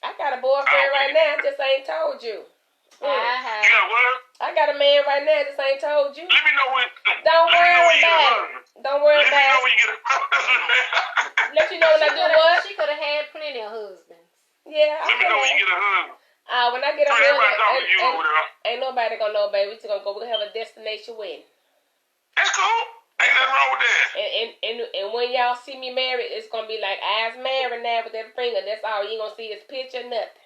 I got a boyfriend right now. I just ain't told you. You got what? I got a man right now. Just ain't told you. Let me know when. Don't worry about it. Don't worry about it. Let me know when you get a husband. Let you know when I do what? She could have had plenty of husbands. Yeah. Let me know when you get a husband. When I get a husband, over there. ain't nobody gonna know, baby. We just gonna go. We'll have a destination wedding. That's cool. Ain't nothing wrong with that. And when y'all see me married, it's gonna be like eyes married now with that finger. That's all. You ain't gonna see his picture, nothing.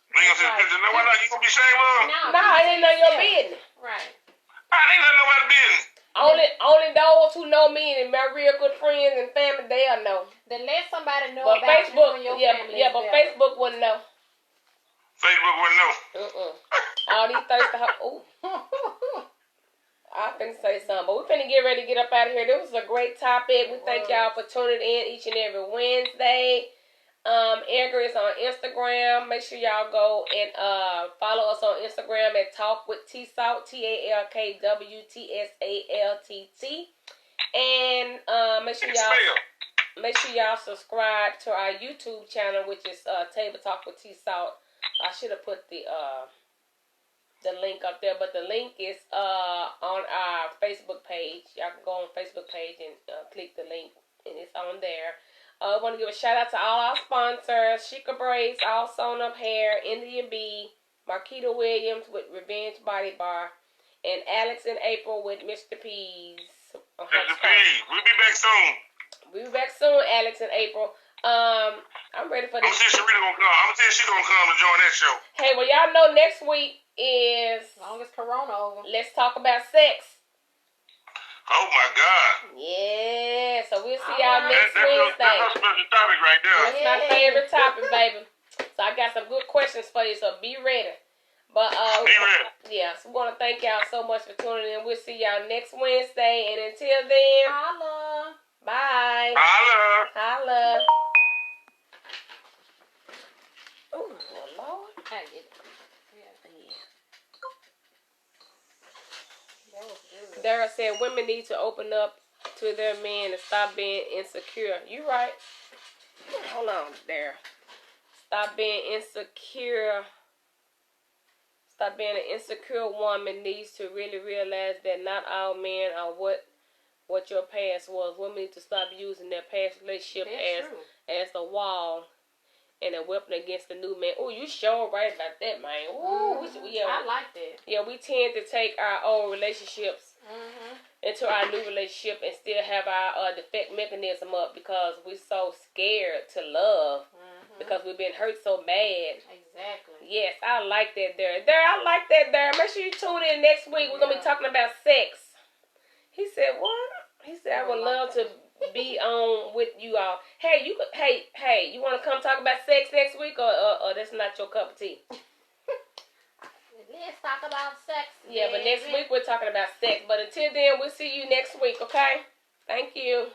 You ain't gonna see his picture. No, why not? You gonna be ashamed of? No, it ain't none of your business. Right. Ain't none of nobody's business. Only those who know me and my real good friends and family, they'll know. Then let somebody know but about Facebook, you and your family. Yeah, but Facebook wouldn't know. Facebook wouldn't know. All these thirsty ooh. I finna say something, but we finna get ready to get up out of here. This was a great topic. We thank y'all for tuning in each and every Wednesday. Edgar is on Instagram. Make sure y'all go and follow us on Instagram at Talk with T-Salt, TalkwTSaltt. And make sure y'all subscribe to our YouTube channel, which is Table Talk with T-Salt. I should have put the link up there, but the link is on our Facebook page. Y'all can go on Facebook page and click the link, and it's on there. I want to give a shout out to all our sponsors: Chica Braids, All Sewn Up Hair, Indian Bee, Marquita Williams with Revenge Body Bar, and Alex and April with Mr. P's. Mr. P, we'll be back soon. We'll be back soon, Alex and April. I'm ready for this. I'm gonna see if Sharita gonna come. I'm gonna see if she's gonna come to join that show. Hey, well, y'all know next week is. As long as Corona over. Let's talk about sex. Oh my God. Yeah, so we'll see All y'all right. next That's Wednesday. a special topic right there. That's my favorite topic, baby. So I got some good questions for you, so be ready. But Be ready. yeah, so we want to thank y'all so much for tuning in. We'll see y'all next Wednesday, and until then, Holla. bye. Holla. Holla. Oh Lord. I get it. Yeah. That was good. Dara said women need to open up to their men and stop being insecure. You right. Hold on, Dara. Stop being insecure. Stop being an insecure woman needs to really realize that not all men are what your past was. Women need to stop using their past relationship That's true. as a wall and a weapon against the new man. Oh, you sure right about that, man. Ooh, I like that. Yeah, we tend to take our old relationships into our new relationship and still have our defect mechanism up because we're so scared to love because we've been hurt so bad. Exactly. Yes, I like that there. I like that there. Make sure you tune in next week. We're going to be talking about sex. He said, what? He said, I would love to be on with you all. Hey, you want to come talk about sex next week or that's not your cup of tea? Let's talk about sex. Yeah, but next week we're talking about sex. But until then, we'll see you next week, okay? Thank you.